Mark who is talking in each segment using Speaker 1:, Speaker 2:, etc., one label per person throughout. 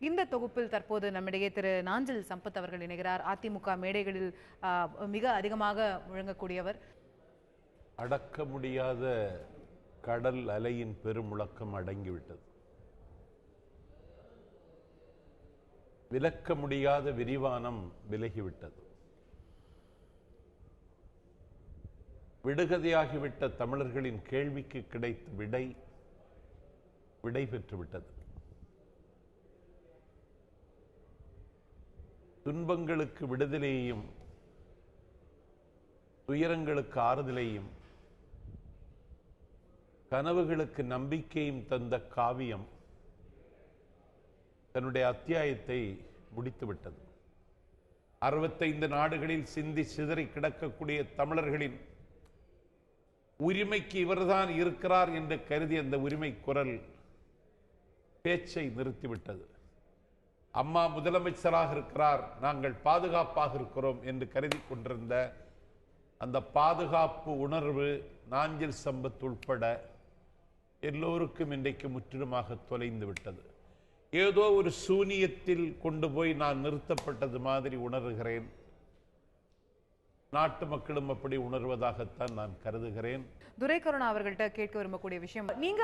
Speaker 1: இந்த தொகுப்பில் தற்போது நம்மிடையே திரு நாஞ்சில் சம்பத் அவர்கள் இணைகிறார். அதிமுக மேடைகளில் மிக அதிகமாக முழங்கக்கூடியவர்.
Speaker 2: அடக்க முடியாத கடல் அலையின் பெருமுழக்கம் அடங்கிவிட்டது. விலக்க முடியாத விரிவானம் விலகிவிட்டது. விடுகதையாகிவிட்ட தமிழர்களின் கேள்விக்கு கிடைத்த விடை பெற்றுவிட்டது. துன்பங்களுக்கு விடுதலையையும் துயரங்களுக்கு ஆறுதலையும் கனவுகளுக்கு நம்பிக்கையும் தந்த காவியம் தன்னுடைய அத்தியாயத்தை முடித்துவிட்டது. 65 நாடுகளில் சிந்தி சிதறி கிடக்கக்கூடிய தமிழர்களின் உரிமைக்கு இவர்தான் இருக்கிறார் என்று கருதி அந்த உரிமை குரல் பேச்சை நிறுத்திவிட்டது. அம்மா முதலமைச்சராக இருக்கிறார், நாங்கள் பாதுகாப்பாக இருக்கிறோம் என்று கருதி கொண்டிருந்த அந்த பாதுகாப்பு உணர்வு நாஞ்சில் சம்பத் உட்பட எல்லோருக்கும் இன்றைக்கு முற்றிலுமாக தொலைந்து விட்டது. ஏதோ ஒரு சூனியத்தில் கொண்டு போய் நான் நிறுத்தப்பட்டது மாதிரி உணர்கிறேன். நாட்டு மக்களும் அப்படி உணர்வதாகத்தான் நான் கருதுகிறேன்.
Speaker 1: துரைக்கருணா அவர்கள்ட்ட கேட்க விரும்பக்கூடிய விஷயம், நீங்க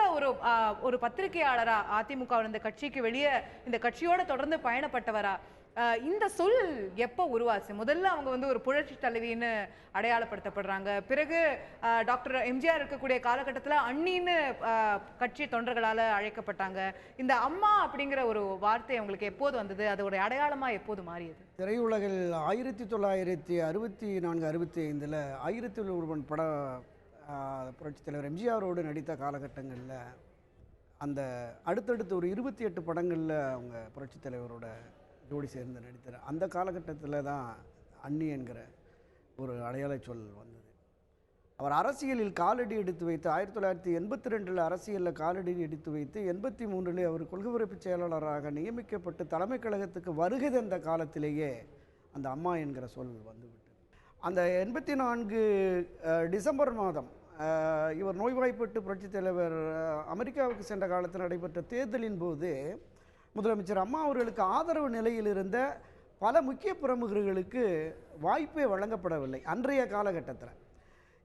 Speaker 1: ஒரு பத்திரிகையாளரா, அதிமுக இந்த கட்சிக்கு வெளியே இந்த கட்சியோட தொடர்ந்து பயணப்பட்டவரா, இந்த சொல் எப்போ உருவாச்சு? முதல்ல அவங்க ஒரு புரட்சி தலைவின்னு அடையாளப்படுத்தப்படுறாங்க. பிறகு டாக்டர் எம்ஜிஆர் இருக்கக்கூடிய காலகட்டத்தில் அண்ணின்னு கட்சி தொண்டர்களால் அழைக்கப்பட்டாங்க. இந்த அம்மா அப்படிங்கிற ஒரு வார்த்தை அவங்களுக்கு எப்போது வந்தது? அதோட அடையாளமா எப்போது மாறியது?
Speaker 3: திரையுலகில் 1964-65 1000 ஒருவன் பட புரட்சித் தலைவர் எம்ஜிஆரோடு நடித்த காலகட்டங்களில் அந்த அடுத்தடுத்து ஒரு 28 படங்களில் அவங்க புரட்சித் தலைவரோட ஜோடி சேர்ந்து நடித்தார். அந்த காலகட்டத்தில் தான் அண்ணி என்கிற ஒரு அடையாள சொல் வந்தது. அவர் அரசியலில் காலடி எடுத்து வைத்து 1982 அரசியலில் காலடி எடுத்து வைத்து 83 அவர் கொள்கை பரப்பு செயலாளராக நியமிக்கப்பட்டு தலைமை கழகத்துக்கு வருகை தந்த காலத்திலேயே அந்த அம்மா என்கிற சொல் வந்துவிட்டது. அந்த 84 டிசம்பர் மாதம் இவர் நோய்வாய்ப்பட்டு புரட்சித் தலைவர் அமெரிக்காவுக்கு சென்ற காலத்தில் நடைபெற்ற தேர்தலின் போது முதலமைச்சர் அம்மா அவர்களுக்கு ஆதரவு நிலையில் இருந்த பல முக்கிய பிரமுகர்களுக்கு வாய்ப்பே வழங்கப்படவில்லை அன்றைய காலகட்டத்தில்.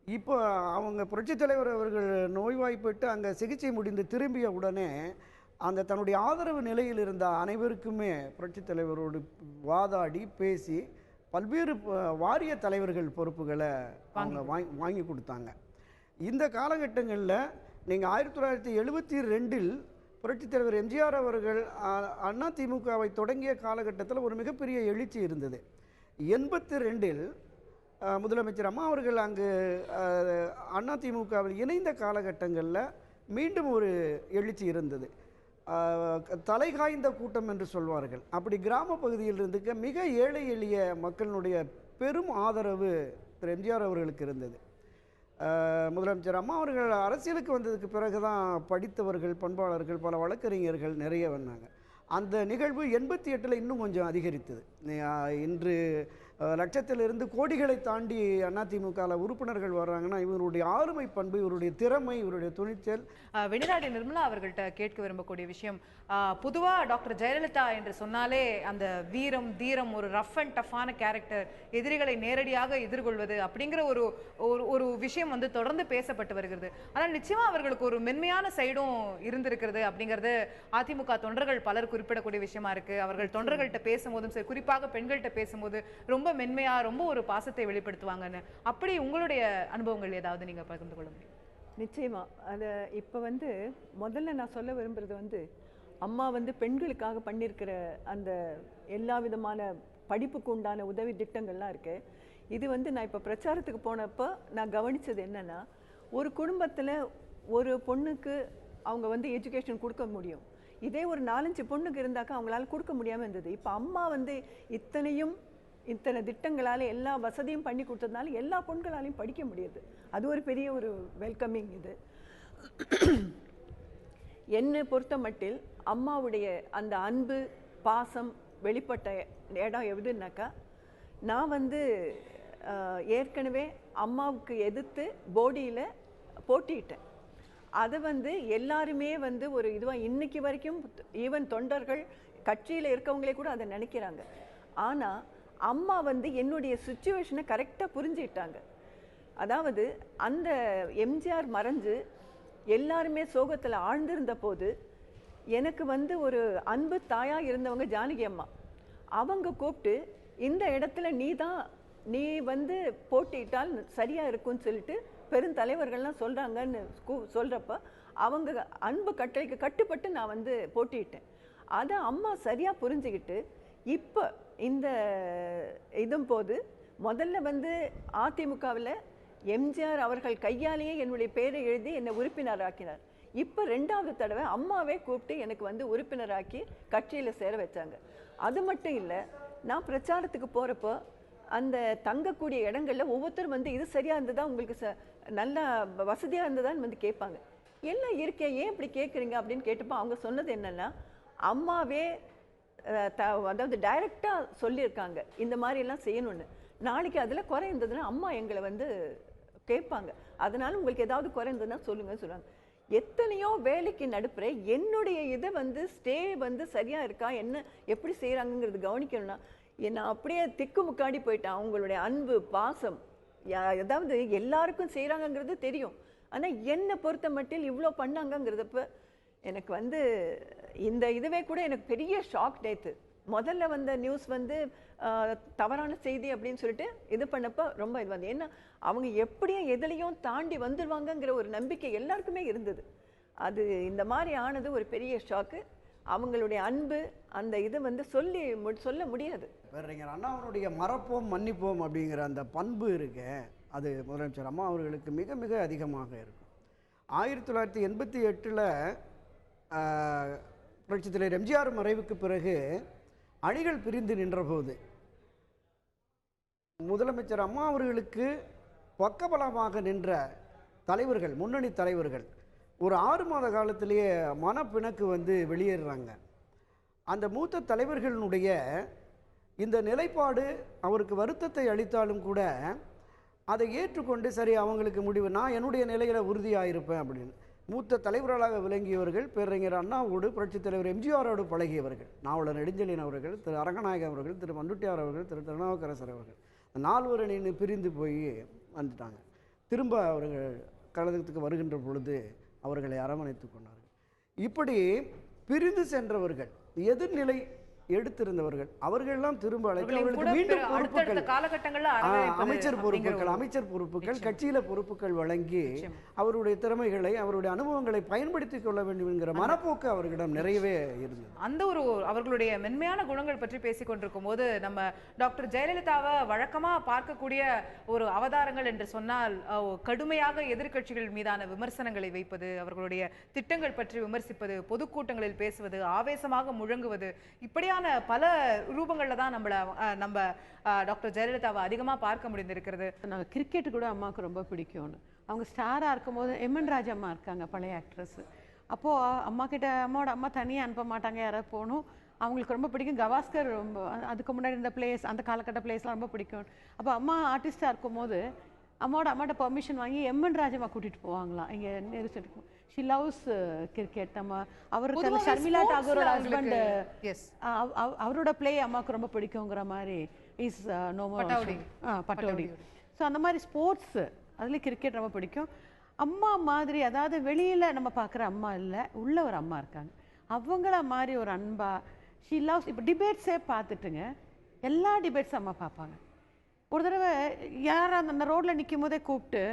Speaker 3: இப்போ அவங்க புரட்சித் தலைவர் அவர்கள் நோய்வாய்ப்பட்டு அங்கே சிகிச்சை முடிந்து திரும்பிய உடனே அந்த தன்னுடைய ஆதரவு நிலையில் இருந்த அனைவருக்குமே புரட்சித் தலைவரோடு வாதாடி பேசி பல்வேறு வாரிய தலைவர்கள் பொறுப்புகளை அவங்க வாங்கி கொடுத்தாங்க. இந்த காலகட்டங்களில் நீங்கள் 1972 புரட்சித் தலைவர் எம்ஜிஆர் அவர்கள் அதிமுகவை தொடங்கிய காலகட்டத்தில் ஒரு மிகப்பெரிய எழுச்சி இருந்தது. 82 முதலமைச்சர் அம்மா அவர்கள் அங்கு அதிமுகவில் இணைந்த காலகட்டங்களில் மீண்டும் ஒரு எழுச்சி இருந்தது. தலைகாய்ந்த கூட்டம் என்று சொல்வார்கள். அப்படி கிராம பகுதியில் இருந்துக்க மிக ஏழை எளிய மக்களினுடைய பெரும் ஆதரவு திரு எம்ஜிஆர் அவர்களுக்கு இருந்தது. முதலமைச்சர் அம்மா அவர்கள் அரசியலுக்கு வந்ததுக்கு பிறகு தான் படித்தவர்கள், பண்பாளர்கள், பல வழக்கறிஞர்கள் நிறைய வந்தாங்க. அந்த நிகழ்வு 88 இன்னும் கொஞ்சம் அதிகரித்தது. இன்று லட்சத்திலிருந்து கோடிகளை தாண்டி அதிமுகவில் உறுப்பினர்கள் வர்றாங்கன்னா இவருடைய ஆளுமை பண்பு, இவருடைய திறமை, இவருடைய துணிச்சல்.
Speaker 1: வெணிராடி நிர்மலா அவர்கள்ட்ட கேட்க விரும்பக்கூடிய விஷயம், பொதுவாக டாக்டர் ஜெயலலிதா என்று சொன்னாலே அந்த வீரம், தீரம், ஒரு ரஃப் அண்ட் டஃப்பான கேரக்டர், எதிரிகளை நேரடியாக எதிர்கொள்வது அப்படிங்கிற ஒரு விஷயம் தொடர்ந்து பேசப்பட்டு வருகிறது. ஆனால் நிச்சயமா அவர்களுக்கு ஒரு மென்மையான சைடும் இருந்திருக்கிறது அப்படிங்கிறது அதிமுக தொண்டர்கள் பலர் குறிப்பிடக்கூடிய விஷயமா இருக்கு. அவர்கள் தொண்டர்கள்ட்ட பேசும்போதும் சரி, குறிப்பாக பெண்கள்கிட்ட பேசும்போது ரொம்ப மென்மையா, ரொம்ப ஒரு பாசத்தை வெளிப்படுத்துவாங்கன்னு. அப்படி உங்களுடைய அனுபவங்கள் ஏதாவது நீங்க பகிர்ந்து கொள்ள முடியும்?
Speaker 4: நிச்சயமா. அது இப்போ முதல்ல நான் சொல்ல விரும்புறது அம்மா பெண்களுக்காக பண்ணியிருக்கிற அந்த எல்லா விதமான படிப்புக்கு உண்டான உதவி திட்டங்கள்லாம் இருக்கு. இது நான் இப்போ பிரச்சாரத்துக்கு போனப்போ நான் கவனித்தது என்னன்னா, ஒரு குடும்பத்தில் ஒரு பொண்ணுக்கு அவங்க எஜுகேஷன் கொடுக்க முடியும். இதே ஒரு 4-5 பொண்ணுக்கு இருந்தாக்கா அவங்களால கொடுக்க முடியாமல் இருந்தது. இப்போ அம்மா இத்தனை திட்டங்களால் எல்லா வசதியும் பண்ணி கொடுத்ததுனால எல்லா பொண்களாலையும் படிக்க முடியுது. அது ஒரு பெரிய ஒரு வெல்கமிங். இது என்னை பொறுத்த மட்டில் அம்மாவுடைய அந்த அன்பு, பாசம் வெளிப்பட்ட இடம் எதுனாக்கா, நான் ஏற்கனவே அம்மாவுக்கு எதிர்த்து போடியில் போட்டிட்டேன். அதை எல்லாருமே ஒரு இதுவாக இன்னைக்கு வரைக்கும் ஈவன் தொண்டர்கள் கட்சியில் இருக்கவங்களே கூட அதை நினைக்கிறாங்க. ஆனால் அம்மா வந்து என்னுடைய சுச்சுவேஷனை கரெக்டாக புரிஞ்சுக்கிட்டாங்க. அதாவது அந்த எம்ஜிஆர் மறைஞ்சு எல்லாருமே சோகத்தில் ஆழ்ந்திருந்த போது எனக்கு வந்து ஒரு அன்பு தாயாக இருந்தவங்க ஜானகி அம்மா. அவங்க கூப்பிட்டு இந்த இடத்துல நீ வந்து போட்டியிட்டால் சரியாக இருக்கும்னு சொல்லிட்டு பெருந்தலைவர்கள்லாம் சொல்கிறாங்கன்னு சொல்கிறப்ப அவங்க அன்பு கட்டளைக்கு கட்டுப்பட்டு நான் வந்து போட்டியிட்டேன். அதை அம்மா சரியாக புரிஞ்சுக்கிட்டு இப்போ இந்த போது முதல்ல வந்து அதிமுகவில் எம்ஜிஆர் அவர்கள் கையாலேயே என்னுடைய பேரை எழுதி என்னை உறுப்பினராக்கினார். இப்போ 2வது தடவை அம்மாவே கூப்பிட்டு எனக்கு வந்து உறுப்பினராக்கி கட்சியில் சேர வச்சாங்க. அது மட்டும் இல்லை, நான் பிரச்சாரத்துக்கு போகிறப்போ அந்த தங்கக்கூடிய இடங்களில் ஒவ்வொருத்தரும் வந்து இது சரியாக இருந்ததா, உங்களுக்கு நல்லா வசதியாக இருந்ததான்னு வந்து கேட்பாங்க. எல்லாம் இருக்கேன், ஏன் இப்படி கேட்குறீங்க அப்படின்னு கேட்டப்போ அவங்க சொன்னது என்னென்னா, அம்மாவே அதாவது டைரெக்டாக சொல்லியிருக்காங்க இந்த மாதிரிலாம் செய்யணும்னு. நாளைக்கு அதில் குறை இருந்ததுன்னா அம்மா எங்களை வந்து கேட்பாங்க, அதனால உங்களுக்கு ஏதாவது குறை இருந்ததுன்னா சொல்லுங்கன்னு சொல்லுவாங்க. எத்தனையோ வேலைக்கு நடுப்புற என்னுடைய இதை வந்து ஸ்டே வந்து சரியாக இருக்கா, என்ன எப்படி செய்கிறாங்கங்கிறது கவனிக்கணும்னா நான் அப்படியே திக்கு முக்காடி போயிட்டேன். அவங்களுடைய அன்பு பாசம் அதாவது எல்லாருக்கும் செய்கிறாங்கங்கிறது தெரியும், ஆனால் என்னை பொறுத்த மட்டில் இவ்வளோ பண்ணாங்கங்கிறதப்ப எனக்கு வந்து இந்த இதுவே கூட எனக்கு பெரிய ஷாக். நேற்று முதல்ல வந்த நியூஸ் வந்து தவறான செய்தி அப்படின்னு சொல்லிட்டு இது பண்ணப்போ ரொம்ப இது வந்து, ஏன்னா அவங்க எப்படியும் எதுலையும் தாண்டி வந்துடுவாங்கங்கிற ஒரு நம்பிக்கை எல்லாருக்குமே இருந்தது. அது இந்த மாதிரி ஆனது ஒரு பெரிய ஷாக்கு. அவங்களுடைய அன்பு அந்த இது வந்து சொல்ல முடியாது.
Speaker 3: பேரறிஞர் அண்ணா அவருடைய மறப்போம் மன்னிப்போம் அப்படிங்கிற அந்த பண்பு இருக்கு, அது முதலமைச்சர் அம்மா அவர்களுக்கு மிக மிக அதிகமாக இருக்கும். 1988 புரட்சித் தலைவர் எம்ஜிஆர் மறைவுக்கு பிறகு அணிகள் பிரிந்து நின்றபோது முதலமைச்சர் அம்மா அவர்களுக்கு பக்கபலமாக நின்ற தலைவர்கள், முன்னணி தலைவர்கள் ஒரு 6 மாத காலத்திலேயே மனப்பிணக்கு வந்து வெளியேறுறாங்க. அந்த மூத்த தலைவர்களுடைய இந்த நிலைப்பாடு அவருக்கு வருத்தத்தை அளித்தாலும் கூட அதை ஏற்றுக்கொண்டு சரி அவங்களுக்கு முடிவு, நான் என்னுடைய நிலையில் உறுதியாக இருப்பேன் அப்படின்னு மூத்த தலைவர்களாக விளங்கியவர்கள் பேரறிஞர் அண்ணாவோடு புரட்சித் தலைவர் எம்ஜிஆரோடு பழகியவர்கள், நாவலர் நெடுஞ்செழியன் அவர்கள், திரு அரங்கநாயகம் அவர்கள், திரு மண்டுட்டியார் அவர்கள், திரு திருநாவுக்கரசர் அவர்கள். 4 அணின்னு பிரிந்து போய் வந்துட்டாங்க. திரும்ப அவர்கள் கழகத்துக்கு வருகின்ற பொழுது அவர்களை அரவணைத்து கொண்டார்கள். இப்படி பிரிந்து சென்றவர்கள், எதிர்நிலை எடுத்திருந்தவர்கள், அவர்களெல்லாம் திரும்ப அழைத்து அவர்களுக்கு மீண்டும் பொறுப்புகள், அமைச்சர் பொறுப்புகள், கட்சியில பொறுப்புகள் வழங்கி அவருடைய திறமைகளை அவருடைய அனுபவங்களை பயன்படுத்திக் கொள்ள வேண்டும் என்கிற மனப்போக்கு அவர்களிடம் நிறையவே இருந்தது.
Speaker 1: அந்த ஒரு அவர்களுடைய மென்மையான குணங்கள் பற்றி பேசிக் கொண்டிருக்கும் போது நம்ம டாக்டர் ஜெயலலிதாவை வழக்கமா பார்க்கக்கூடிய ஒரு அவதாரங்கள் என்று சொன்னால் கடுமையாக எதிர்க்கட்சிகள் மீதான விமர்சனங்களை வைப்பது, அவர்களுடைய திட்டங்கள் பற்றி விமர்சிப்பது, பொதுக்கூட்டங்களில் பேசுவது, ஆவேசமாக முழங்குவது, இப்படியான பல ரூபங்கள்ல தான் நம்ம டாக்டர் ஜெயலலிதாவை அதிகமா பார்க்க முடிந்திருக்கிறது.
Speaker 5: நாங்கள் கிரிக்கெட் கூட அம்மாவுக்கு ரொம்ப பிடிக்கும்னு, அவங்க ஸ்டாராக இருக்கும்போது எம்என் ராஜ் அம்மா இருக்காங்க பழைய ஆக்ட்ரஸ், அப்போது அம்மா கிட்ட அம்மாவோட அம்மா தனியாக அனுப்ப மாட்டாங்க, யாராவது போகணும், அவங்களுக்கு ரொம்ப பிடிக்கும். கவாஸ்கர் ரொம்ப, அதுக்கு முன்னாடி இருந்த பிளேஸ், அந்த காலகட்ட பிளேஸ்லாம் ரொம்ப பிடிக்கும். அப்போ அம்மா ஆர்டிஸ்டாக இருக்கும்போது அம்மாட்ட பெர்மிஷன் வாங்கி எம்என் ராஜம்மா கூட்டிகிட்டு போவாங்களாம் இங்கே நெரிசலுக்கு. She loves cricket. அவருக்கு அந்த ஷர்மிளா டாகூரோட ஹஸ்பண்ட், அவரோட பிளே அம்மாவுக்கு ரொம்ப பிடிக்குங்கிற மாதிரி இஸ் பட்டோடி. ஸோ அந்த மாதிரி ஸ்போர்ட்ஸ் அதுலேயும் கிரிக்கெட் ரொம்ப பிடிக்கும். அம்மா மாதிரி, அதாவது வெளியில் நம்ம பார்க்குற அம்மா இல்லை, உள்ள ஒரு அம்மா இருக்காங்க, அவங்கள மாதிரி ஒரு அன்பா ஷி லவ்ஸ். இப்போ டிபேட்ஸே பார்த்துட்டுங்க, எல்லா டிபேட்ஸும் அம்மா பார்ப்பாங்க. ஒரு தடவை யாராவது அந்த ரோட்டில் நிற்கும் போதே கூப்பிட்டு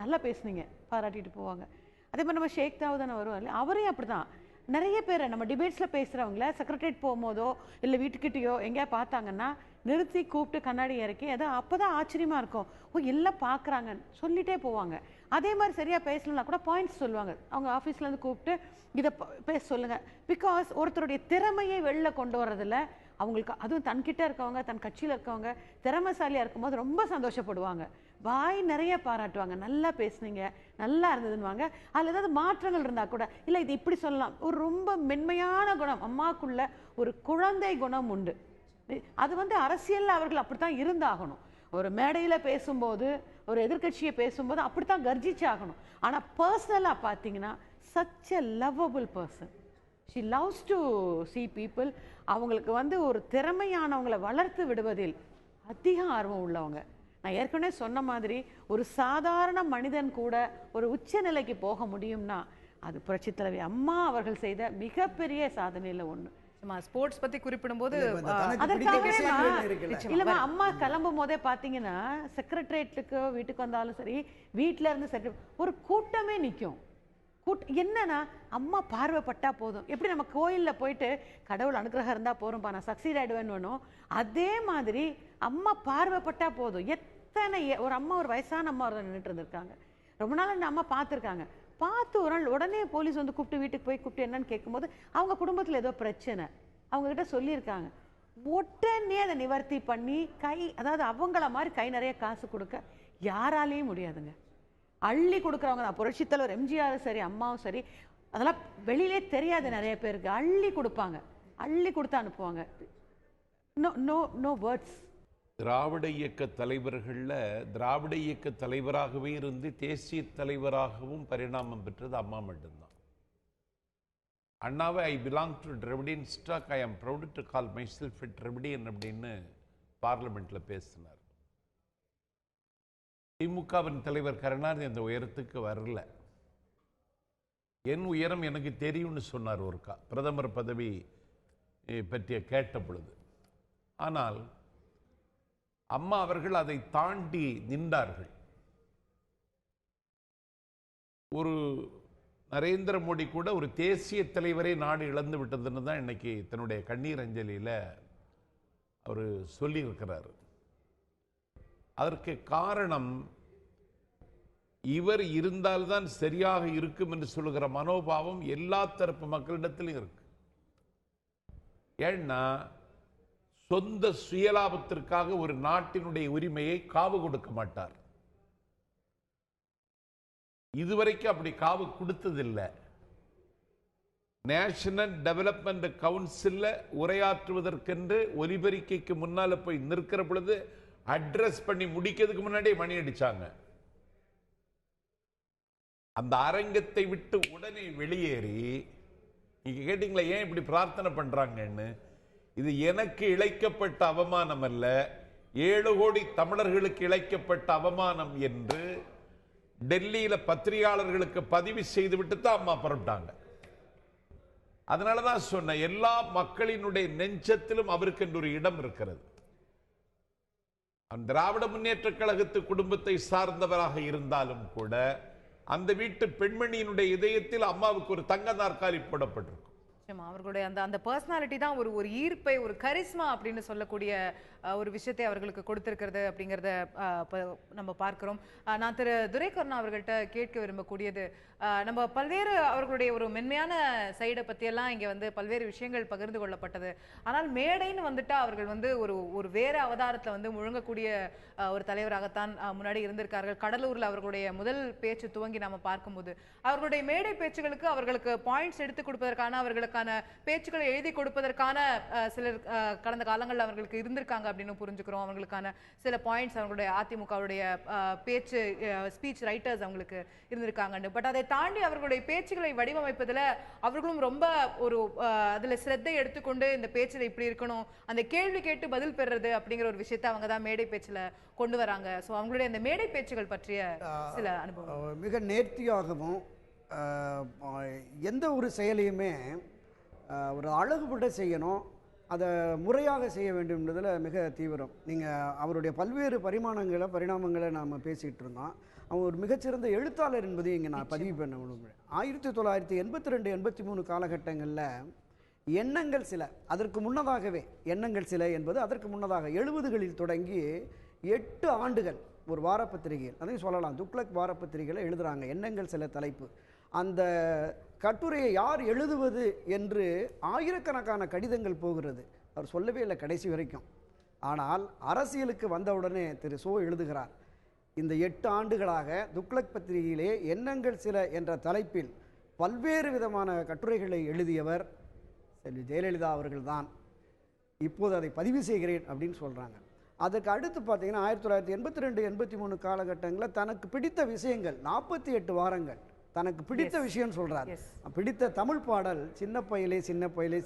Speaker 5: நல்லா பேசுனீங்க பாராட்டிட்டு போவாங்க. அதே மாதிரி நம்ம ஷேக் தாவூத் தானே வருவோம் இல்லையா, அவரையும் அப்படி தான். நிறைய பேர் நம்ம டிபேட்ஸில் பேசுகிறவங்கள செக்ரட்டரியேட் போகும்போதோ இல்லை வீட்டுக்கிட்டேயோ எங்கேயா பார்த்தாங்கன்னா நிறுத்தி கூப்பிட்டு கண்ணாடி இறக்கி, அதை அப்போ தான் ஆச்சரியமாக இருக்கும், ஓ எல்லாம் பார்க்குறாங்கன்னு சொல்லிகிட்டே போவாங்க. அதே மாதிரி சரியாக பேசலன்னா கூட பாயிண்ட்ஸ் சொல்லுவாங்க, அவங்க ஆஃபீஸ்லேருந்து கூப்பிட்டு இதை பேச சொல்லுங்கள். பிகாஸ் ஒருத்தருடைய திறமையை வெளில கொண்டு வரதில்ல அவங்களுக்கு, அதுவும் தன்கிட்ட இருக்கவங்க, தன் கட்சியில் இருக்கவங்க திறமைசாலியாக இருக்கும்போது ரொம்ப சந்தோஷப்படுவாங்க, வாய் நிறைய பாராட்டுவாங்க, நல்லா பேசுனீங்க, நல்லா இருந்ததுன்னுவாங்க. அதில் ஏதாவது மாற்றங்கள் இருந்தால் கூட இல்லை இது இப்படி சொல்லலாம். ஒரு ரொம்ப மென்மையான குணம் அம்மாக்குள்ள, ஒரு குழந்தை குணம் உண்டு. அது அரசியலில் அவர்கள் அப்படித்தான் இருந்தாகணும். ஒரு மேடையில் பேசும்போது, ஒரு எதிர்கட்சியை பேசும்போது அப்படித்தான் கர்ஜிச்சாகணும். ஆனால் பர்சனலாக பார்த்தீங்கன்னா such a lovable person, she loves to see people. அவங்களுக்கு வந்து ஒரு திறமையானவங்களை வளர்த்து விடுவதில் அதிக ஆர்வம் உள்ளவங்க. நான் ஏற்கனவே சொன்ன மாதிரி ஒரு சாதாரண மனிதன் கூட ஒரு உச்சநிலைக்கு போக முடியும்னா அது புரட்சித் தலைவி அம்மா அவர்கள் செய்த மிகப்பெரிய சாதனையில் ஒன்று.
Speaker 1: ஸ்போர்ட்ஸ் பத்தி குறிப்பிடும்போது
Speaker 5: இல்லம்மா, அம்மா கிளம்பும் போதே பாத்தீங்கன்னா செக்ரட்டரியேட்டுக்கு வீட்டுக்கு வந்தாலும் சரி, வீட்டுல இருந்து ஒரு கூட்டமே நிற்கும். என்னன்னா அம்மா பார்வைப்பட்டா போதும். எப்படி நம்ம கோயில்ல போயிட்டு கடவுள் அனுகிரகம் இருந்தா போறோம்ப்பா நான் சக்சீட் ஆயிடுவேன்னு வேணும், அதே மாதிரி அம்மா பார்வைப்பட்டா போதும். எத்தனை ஒரு அம்மா, ஒரு வயசான அம்மா நின்றுட்டு இருந்திருக்காங்க. ரொம்ப நாள் அந்த அம்மா பார்த்துருக்காங்க. பார்த்து ஒரு நாள் உடனே போலீஸ் வந்து கூப்பிட்டு வீட்டுக்கு போய் கூப்பிட்டு என்னன்னு கேட்கும்போது அவங்க குடும்பத்தில் ஏதோ பிரச்சனை அவங்க கிட்ட சொல்லியிருக்காங்க. உடனே அதை நிவர்த்தி பண்ணி அதாவது அவங்கள மாதிரி கை நிறைய காசு கொடுக்க யாராலையும் முடியாதுங்க. அள்ளி கொடுக்குறவங்க தான். புரட்சித் தலைவர் எம்ஜிஆரும் சரி, அம்மாவும் சரி, அதெல்லாம் வெளியிலே தெரியாது நிறைய பேருக்கு. அள்ளி கொடுப்பாங்க, அள்ளி கொடுத்து அனுப்புவாங்க. No no no words.
Speaker 2: Dravida இயக்க தலைவர்களில் திராவிட இயக்க தலைவராகவே இருந்து தேசிய தலைவராகவும் பரிணாமம் பெற்றது அம்மா மட்டும்தான். அண்ணாவை I belong to Dravidian stock, I am proud to call my self Dravidian அப்படின்னு பார்லிமெண்ட்ல பேசினார். திமுகவின் தலைவர் கருணாநிதி அந்த உயரத்துக்கு வரல. என் உயரம் எனக்கு தெரியும்னு சொன்னார் ஒருக்கா பிரதமர் பதவி பற்றிய கேட்ட பொழுது. ஆனால் அம்மா அவர்கள் அதை தாண்டி நின்றார்கள். ஒரு நரேந்திர மோடி கூட ஒரு தேசிய தலைவரை நாடு இழந்து விட்டதுன்னு தான் இன்னைக்கு தன்னுடைய கண்ணீர் அஞ்சலியில் அவர் சொல்லியிருக்கிறார். அதற்கு காரணம் இவர் இருந்தால்தான் சரியாக இருக்கும் என்று சொல்லுகிற மனோபாவம் எல்லா தரப்பு மக்களிடத்திலும் இருக்கு. ஏன்னா சொந்த சுயலாபத்திற்காக ஒரு நாட்டினுடைய உரிமையை காவு கொடுக்க மாட்டார். இதுவரைக்கும் அப்படி காவு கொடுத்ததில்லை. நேஷனல் டெவலப்மெண்ட் கவுன்சில்ல உரையாற்றுவதற்கென்று ஒலிபெருக்கைக்கு முன்னால போய் நிற்கிற பொழுது அட்ரஸ் பண்ணி முடிக்கிறதுக்கு முன்னாடியே மணி அடிச்சாங்க. அந்த அரங்கத்தை விட்டு உடனே வெளியேறி, நீங்க கேட்டீங்களா ஏன் இப்படி பிரார்த்தனை பண்றாங்கன்னு, இது எனக்கு இழைக்கப்பட்ட அவமானம் அல்ல, 7 கோடி தமிழர்களுக்கு இழைக்கப்பட்ட அவமானம் என்று டெல்லியில பத்திரிகையாளர்களுக்கு பதிவு செய்துவிட்டு தான் அம்மா புறப்பட்டாங்க. அதனாலதான் சொன்ன எல்லா மக்களினுடைய நெஞ்சத்திலும் அவருக்கு என்று ஒரு இடம் இருக்கிறது. திராவிட முன்னேற்ற கழகத்து குடும்பத்தை சார்ந்தவராக இருந்தாலும் கூட அந்த வீட்டு பெண்மணியினுடைய இதயத்தில் அம்மாவுக்கு ஒரு தங்க நாற்காலி போடப்பட்டிருக்கும்.
Speaker 1: அவர்களுடைய அந்த அந்த பர்சனாலிட்டி தான் ஒரு ஈர்ப்பை, ஒரு கரிஸ்மா அப்படின்னு சொல்லக்கூடிய ஒரு விஷயத்தை அவர்களுக்கு கொடுத்திருக்கிறது அப்படிங்கிறத நம்ம பார்க்கிறோம். நான் திரு துரைக்கருணா அவர்கள்ட்ட கேட்க விரும்பக்கூடியது, நம்ம பல்வேறு அவர்களுடைய ஒரு மென்மையான சைடை பற்றியெல்லாம் இங்கே வந்து பல்வேறு விஷயங்கள் பகிர்ந்து கொள்ளப்பட்டது. ஆனால் மேடைன்னு வந்துட்டா அவர்கள் வந்து ஒரு வேறு அவதாரத்தில் வந்து முழங்கக்கூடிய ஒரு தலைவராகத்தான் முன்னாடி இருந்திருக்கார்கள். கடலூரில் அவர்களுடைய முதல் பேச்சு துவங்கி நாம பார்க்கும்போது அவர்களுடைய மேடை பேச்சுகளுக்கு அவர்களுக்கு பாயிண்ட்ஸ் எடுத்து கொடுப்பதற்கான, அவர்களுக்கான பேச்சுக்களை எழுதி கொடுப்பதற்கான சிலர் கடந்த காலங்களில் அவர்களுக்கு இருந்திருக்காங்க அப்படின்னு புரிஞ்சுக்கிறோம். அவங்களுக்கான சில பாயிண்ட்ஸ் அவங்களுடைய அதிமுகவுடைய பேச்சு ஸ்பீச் ரைட்டர்ஸ் அவங்களுக்கு இருந்திருக்காங்க. பட் அதை தாண்டி அவர்களுடைய பேச்சுகளை வடிவமைப்பதில் அவர்களும் ரொம்ப ஒரு அதில் சிரத்தை எடுத்துக்கொண்டு இந்த பேச்சில் இப்படி இருக்கணும், அந்த கேள்வி கேட்டு பதில் பெறுறது அப்படிங்கிற ஒரு விஷயத்தை அவங்க தான் மேடை பேச்சில் கொண்டு வராங்க. ஸோ அவங்களுடைய அந்த மேடை பேச்சுகள் பற்றிய சில அனுபவம்.
Speaker 3: மிக நேர்த்தியாகவும் எந்த ஒரு செயலையுமே ஒரு அழகுபட செய்யணும், அதை முறையாக செய்ய வேண்டும்ன்றதில் மிக தீவிரம். நீங்கள் அவருடைய பல்வேறு பரிணாமங்களை நாம் பேசிகிட்டு இருந்தோம். அவன் ஒரு மிகச்சிறந்த எழுத்தாளர் என்பதையும் இங்கே நான் பதிவு பண்ண விரும்புகிறேன். 1982-83 காலகட்டங்களில் எண்ணங்கள் சில, அதற்கு முன்னதாகவே எண்ணங்கள் சில என்பது அதற்கு முன்னதாக 70களில் தொடங்கி 8 ஆண்டுகள் ஒரு வாரப்பத்திரிகையில், அதையும் சொல்லலாம், துக்ளக் வாரப்பத்திரிகையில் எழுதுகிறாங்க எண்ணங்கள் சில தலைப்பு. அந்த கட்டுரையை யார் எழுதுவது என்று ஆயிரக்கணக்கான கடிதங்கள் போகிறது. அவர் சொல்லவே இல்லை கடைசி வரைக்கும். ஆனால் அரசியலுக்கு வந்தவுடனே திரு சோ எழுதுகிறார், இந்த 8 ஆண்டுகளாக துக்ளக் பத்திரிகையிலே எண்ணங்கள் சில என்ற தலைப்பில் பல்வேறு விதமான கட்டுரைகளை எழுதியவர் செல்வி ஜெயலலிதா அவர்கள்தான். இப்போது அதை பதிவு செய்கிறேன் அப்படின்னு சொல்கிறாங்க. அதுக்கு அடுத்து பார்த்தீங்கன்னா 1982-83 காலகட்டங்களில் தனக்கு பிடித்த விஷயங்கள் 48 வாரங்கள் தனக்கு பிடித்த விஷயம் சொல்கிறார். பிடித்த தமிழ் பாடல் சின்ன பையிலே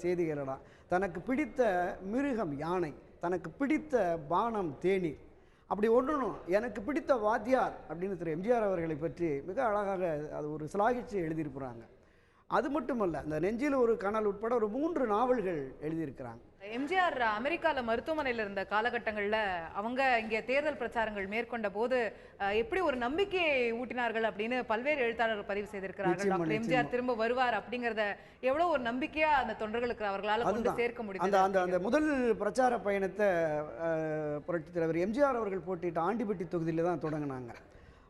Speaker 3: செய்தி கேளடா, தனக்கு பிடித்த மிருகம் யானை, தனக்கு பிடித்த பானம் தேநீர், அப்படி ஒன்றும் எனக்கு பிடித்த வாத்தியார் அப்படின்னு திரு எம்ஜிஆர் அவர்களை பற்றி மிக அழகாக அது ஒரு சிலாகிச்சு எழுதியிருக்கிறாங்க. அது மட்டுமல்ல, இந்த நெஞ்சில் ஒரு கனல் உட்பட ஒரு 3 நாவல்கள் எழுதியிருக்கிறாங்க.
Speaker 1: எம்ஜிஆர் அமெரிக்காவில் மருத்துவமனையில் இருந்த காலகட்டங்களில் அவங்க இங்கே தேர்தல் பிரச்சாரங்கள் மேற்கொண்ட போது எப்படி ஒரு நம்பிக்கையை ஊட்டினார்கள் அப்படின்னு பல்வேறு எழுத்தாளர்கள் பதிவு செய்திருக்கிறார்கள். டாக்டர் எம்ஜிஆர் திரும்ப வருவார் அப்படிங்கிறத எவ்வளோ ஒரு நம்பிக்கையா அந்த தொண்டர்களுக்கு அவர்களால் கொண்டு சேர்க்க முடியும்.
Speaker 3: அந்த முதல் பிரச்சார பயணத்தை புரட்சித் தலைவர் எம்ஜிஆர் அவர்கள் போட்டிட்டு ஆண்டிப்பட்டி தொகுதியில் தான் தொடங்கினாங்க.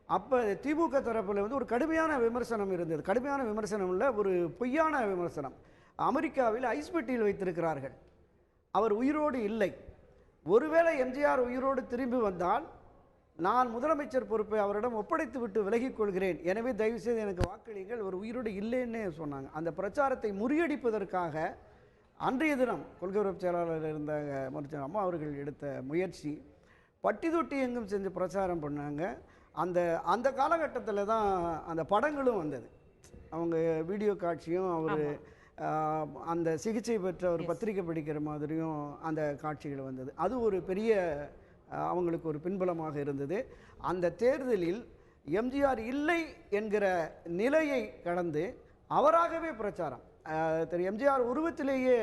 Speaker 3: அப்போ திமுக தரப்பில் வந்து ஒரு கடுமையான விமர்சனம் இருந்தது. கடுமையான விமர்சனம் இல்லை, ஒரு பொய்யான விமர்சனம். அமெரிக்காவில் ஐஸ் பெட்டியில் வைத்திருக்கிறார்கள், அவர் உயிரோடு இல்லை. ஒருவேளை எம்ஜிஆர் உயிரோடு திரும்பி வந்தால் நான் முதலமைச்சர் பொறுப்பை அவரிடம் ஒப்படைத்து விட்டு விலகிக் கொள்கிறேன், எனவே தயவுசெய்து எனக்கு வாக்களிங்கள், ஒரு உயிரோடு இல்லைன்னு சொன்னாங்க. அந்த பிரச்சாரத்தை முறியடிப்பதற்காக அன்றைய தினம் கொள்கை உறவு செயலாளர் இருந்த மருத்துவர் அம்மா அவர்கள் எடுத்த முயற்சி, பட்டி தொட்டி எங்கும் செஞ்சு பிரச்சாரம் பண்ணாங்க. அந்த காலகட்டத்தில் தான் அந்த படங்களும் வந்தது. அவங்க வீடியோ காட்சியும் அவர் அந்த சிகிச்சை பெற்ற ஒரு பத்திரிகை படிக்கிற மாதிரியும் அந்த காட்சிகள் வந்தது. அது ஒரு பெரிய அவங்களுக்கு ஒரு பின்பலமாக இருந்தது. அந்த தேர்தலில் எம்ஜிஆர் இல்லை என்கிற நிலையை கடந்து அவராகவே பிரச்சாரம், திரு எம்ஜிஆர் உருவத்திலேயே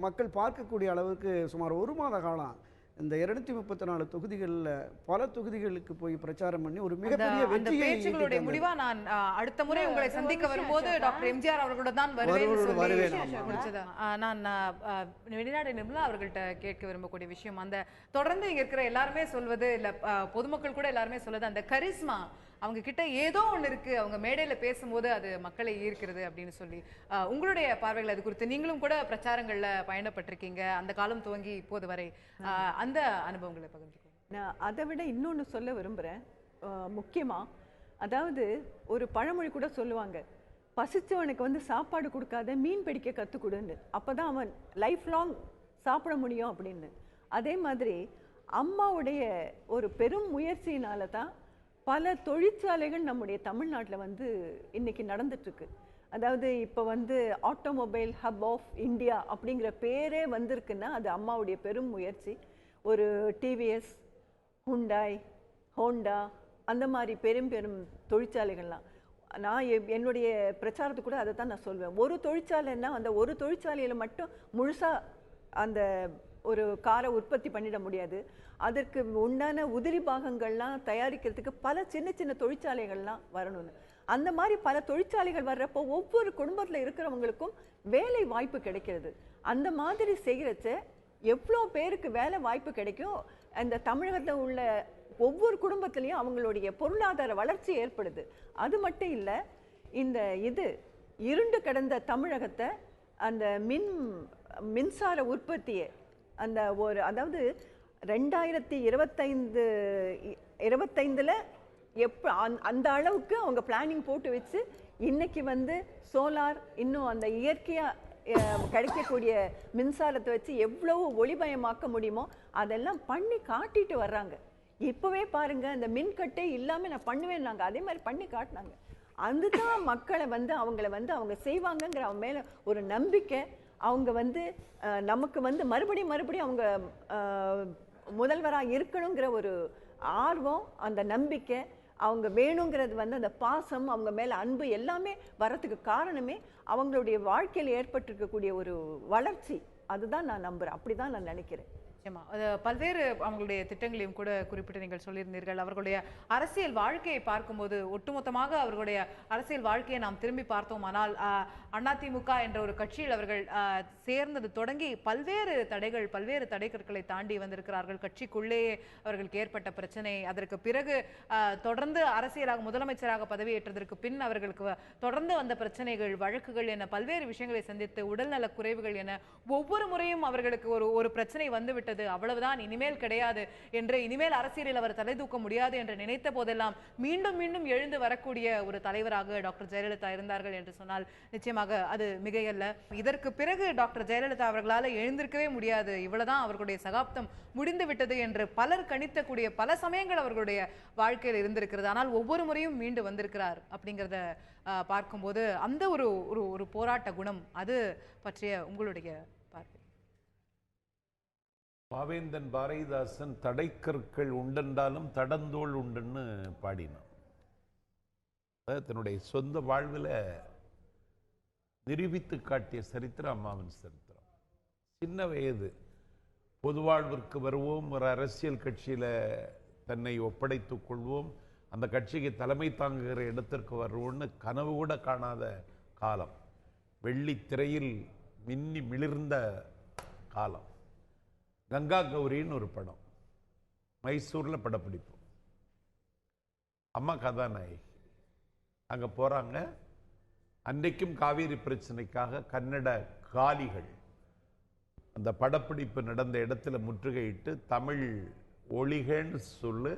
Speaker 3: மக்கள் பார்க்கக்கூடிய அளவுக்கு சுமார் 1 மாத காலம் இந்த 234 தொகுதிகளில் பல தொகுதிகளுக்கு போய் பிரச்சாரம் பண்ணி ஒரு மிகப்பெரிய
Speaker 1: வெற்றியை முடிவா நான் அடுத்த முறை உங்களை சந்திக்க வரும்போது டாக்டர் எம்ஜிஆர் அவர்களோட தான் வருவேன். நான் வெளிநாடு நிர்மலா அவர்கள்ட்ட கேட்க விரும்பக்கூடிய விஷயம், அந்த தொடர்ந்து இங்க இருக்கிற எல்லாருமே சொல்வது இல்ல, பொதுமக்கள் கூட எல்லாருமே சொல்வது, அந்த கரிஸ்மா அவங்க கிட்ட ஏதோ ஒன்று இருக்கு, அவங்க மேடையில பேசும்போது அது மக்களை ஈர்க்கிறது அப்படின்னு சொல்லி, உங்களுடைய பார்வைகள் அது குறித்து நீங்களும் கூட பிரச்சாரங்கள்ல பயணப்பட்டிருக்கீங்க அந்த காலம் துவங்கி இப்போது வரை, அந்த அனுபவங்களை பகிர்ந்துக்கோங்க.
Speaker 4: நான் அதை விட இன்னொன்று சொல்ல விரும்புகிறேன். முக்கியமாக அதாவது ஒரு பழமொழி கூட சொல்லுவாங்க, பசிச்சவனுக்கு வந்து சாப்பாடு கொடுக்காத மீன் பிடிக்க கற்றுக்கொடுன்னு, அப்போ தான் அவன் லைஃப் லாங் சாப்பிட முடியும் அப்படின்னு. அதே மாதிரி அம்மாவுடைய ஒரு பெரும் முயற்சியினால தான் பல தொழிற்சாலைகள் நம்முடைய தமிழ்நாட்டில் வந்து இன்னைக்கு நடந்துட்டுருக்கு. அதாவது இப்போ வந்து ஆட்டோமொபைல் ஹப் ஆஃப் இந்தியா அப்படிங்கிற பேரே வந்திருக்குன்னா அது அம்மாவுடைய பெரும் முயற்சி. ஒரு டிவிஎஸ், ஹுண்டாய், ஹோண்டா அந்த மாதிரி பெரும் பெரும் தொழிற்சாலைகள்லாம், நான் என்னுடைய பிரச்சாரத்துக்கு கூட அதை தான் நான் சொல்வேன். ஒரு தொழிற்சாலைன்னா அந்த ஒரு தொழிற்சாலையில் மட்டும் முழுசாக அந்த ஒரு காரை உற்பத்தி பண்ணிட முடியாது. அதற்கு உண்டான உதிரி பாகங்கள்லாம் தயாரிக்கிறதுக்கு பல சின்ன சின்ன தொழிற்சாலைகள்லாம் வரணும்னு. அந்த மாதிரி பல தொழிற்சாலைகள் வர்றப்போ ஒவ்வொரு குடும்பத்தில் இருக்கிறவங்களுக்கும் வேலை வாய்ப்பு கிடைக்கிறது. அந்த மாதிரி செய்கிறச்ச எவ்வளோ பேருக்கு வேலை வாய்ப்பு கிடைக்கும். அந்த தமிழகத்தில் உள்ள ஒவ்வொரு குடும்பத்திலையும் அவங்களுடைய பொருளாதார வளர்ச்சி ஏற்படுது. அது மட்டும் இல்லை, இந்த இருண்டு கிடந்த தமிழகத்தை அந்த மின்சார உற்பத்தியை அந்த ஒரு அதாவது 2025 அந்த அளவுக்கு அவங்க பிளானிங் போட்டு வச்சு இன்னைக்கு வந்து சோலார், இன்னும் அந்த இயற்கையாக கிடைக்கக்கூடிய மின்சாரத்தை வச்சு எவ்வளவு ஒளிமயமாக்க முடியுமோ அதெல்லாம் பண்ணி காட்டிட்டு வர்றாங்க. இப்போவே பாருங்க, அந்த மின்கட்டே இல்லாமல் நான் பண்ணுவேன், நாங்கள் அதே மாதிரி பண்ணி காட்டினாங்க. அதுதான் மக்களை வந்து அவங்க செய்வாங்கங்கிற அவங்க மேலே ஒரு நம்பிக்கை. அவங்க வந்து நமக்கு வந்து மறுபடியும் அவங்க முதல்வராக இருக்கணுங்கிற ஒரு ஆர்வம், அந்த நம்பிக்கை, அவங்க வேணுங்கிறது வந்து அந்த பாசம், அவங்க மேலே அன்பு எல்லாமே வரத்துக்கு காரணமே அவங்களுடைய வாழ்க்கையில் ஏற்பட்டிருக்கக்கூடிய ஒரு வளர்ச்சி. அதுதான் நான் நம்புகிறேன், அப்படி தான் நான் நினைக்கிறேன்.
Speaker 1: பல்வேறு அவங்களுடைய திட்டங்களையும் கூட குறிப்பிட்டு நீங்கள் சொல்லியிருந்தீர்கள். அவர்களுடைய அரசியல் வாழ்க்கையை பார்க்கும்போது ஒட்டுமொத்தமாக அவர்களுடைய அரசியல் வாழ்க்கையை நாம் திரும்பி பார்த்தோமானால் அதிமுக என்ற ஒரு கட்சியில் அவர்கள் சேர்ந்தது தொடங்கி பல்வேறு தடைகள், பல்வேறு தடைக்கற்களை தாண்டி வந்திருக்கிறார்கள். கட்சிக்குள்ளேயே அவர்களுக்கு ஏற்பட்ட பிரச்சனை, அதற்கு பிறகு தொடர்ந்து அரசியலாக முதலமைச்சராக பதவியேற்றதற்கு பின் அவர்களுக்கு தொடர்ந்து வந்த பிரச்சனைகள், வழக்குகள் என பல்வேறு விஷயங்களை சந்தித்து உடல்நல குறைவுகள் என ஒவ்வொரு முறையும் அவர்களுக்கு ஒரு பிரச்சனை வந்துவிட்டது விட்டது, அவ்வளவுதான், இனிமேல் கிடையாது என்று, இனிமேல் அரசியலில் அவர் தலை தூக்க முடியாது என்று நினைத்த போதெல்லாம் மீண்டும் மீண்டும் எழுந்து வரக்கூடிய ஒரு தலைவராக டாக்டர் ஜெயலலிதா இருந்தார்கள் என்று சொன்னால் நிச்சயமாக அது மிகையல்ல. இதற்கு பிறகு டாக்டர் ஜெயலலிதா அவர்களால் எழுந்திருக்கவே முடியாது, இவ்வளவுதான் அவர்களுடைய சகாப்தம் முடிந்து விட்டது என்று பலர் கணித்தக்கூடிய பல சமயங்கள் அவர்களுடைய வாழ்க்கையில் இருந்திருக்கிறது. ஆனால் ஒவ்வொரு முறையும் மீண்டு வந்திருக்கிறார் அப்படிங்கிறத பார்க்கும்போது அந்த ஒரு ஒரு போராட்ட குணம், அது பற்றிய உங்களுடைய பார்வை.
Speaker 2: பாவேந்தன் பாரதிதாசன் தடைக்கற்கள் உண்டென்றாலும் தடந்தோள் உண்டுன்னு பாடினான். தன்னுடைய சொந்த வாழ்வில் நிரூபித்து காட்டிய சரித்திரம் அம்மாவின் சரித்திரம். சின்ன வயது, பொது வாழ்விற்கு வருவோம், ஒரு அரசியல் கட்சியில் தன்னை ஒப்படைத்துக் கொள்வோம், அந்த கட்சிக்கு தலைமை தாங்குகிற இடத்திற்கு வருவோம்னு கனவு கூட காணாத காலம், வெள்ளி திரையில் மின்னி மிளிர்ந்த காலம். கங்கா கௌரின்னு ஒரு படம், மைசூரில் படப்பிடிப்பு, அம்மா கதாநாயகி அங்கே போகிறாங்க. அன்றைக்கும் காவேரி பிரச்சனைக்காக கன்னட காலிகள் அந்த படப்பிடிப்பு நடந்த இடத்துல முற்றுகையிட்டு தமிழ் ஒளிகன்னு சொல்லு,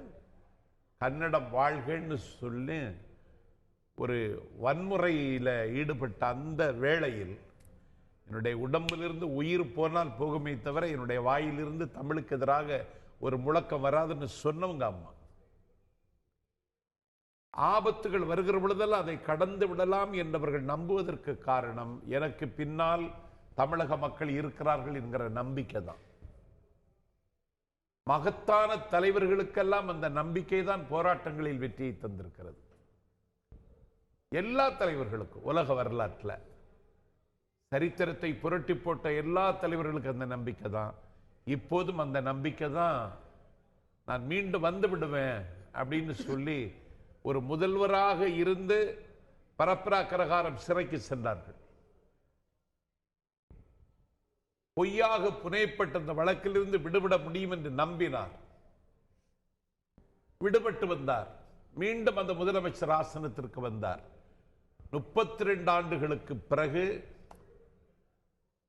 Speaker 2: கன்னடம் வாழ்கன்னு சொல்லி ஒரு வன்முறையில் ஈடுபட்ட அந்த வேளையில் என்னுடைய உடம்பிலிருந்து உயிர் போனால் போகுமே தவிர என்னுடைய வாயிலிருந்து தமிழுக்கு எதிராக ஒரு முழக்கம் வராதுன்னு சொன்னவங்க அம்மா. ஆபத்துகள் வருகிற பொழுதெல்லாம் அதை கடந்து விடலாம் என்றவர்கள் நம்புவதற்கு காரணம், எனக்கு பின்னால் தமிழக மக்கள் இருக்கிறார்கள் என்கிற நம்பிக்கை தான். மகத்தான தலைவர்களுக்கெல்லாம் அந்த நம்பிக்கை தான் போராட்டங்களில் வெற்றியை தந்திருக்கிறது. எல்லா தலைவர்களுக்கும் உலக வரலாற்றில் சரித்திரத்தை புரட்டி போட்ட எல்லா தலைவர்களுக்கும் அந்த நம்பிக்கை தான். இப்போதும் அந்த நம்பிக்கை தான். நான் மீண்டும் வந்து விடுவேன் அப்படின்னு சொல்லி ஒரு முதல்வராக இருந்து பரப்பரா கரகாரம் சிறைக்கு சென்றார்கள். பொய்யாக புனையப்பட்ட அந்த வழக்கிலிருந்து விடுபட முடியும் என்று நம்பினார். விடுபட்டு வந்தார். மீண்டும் அந்த முதலமைச்சர் ஆசனத்திற்கு வந்தார். 32 ஆண்டுகளுக்கு பிறகு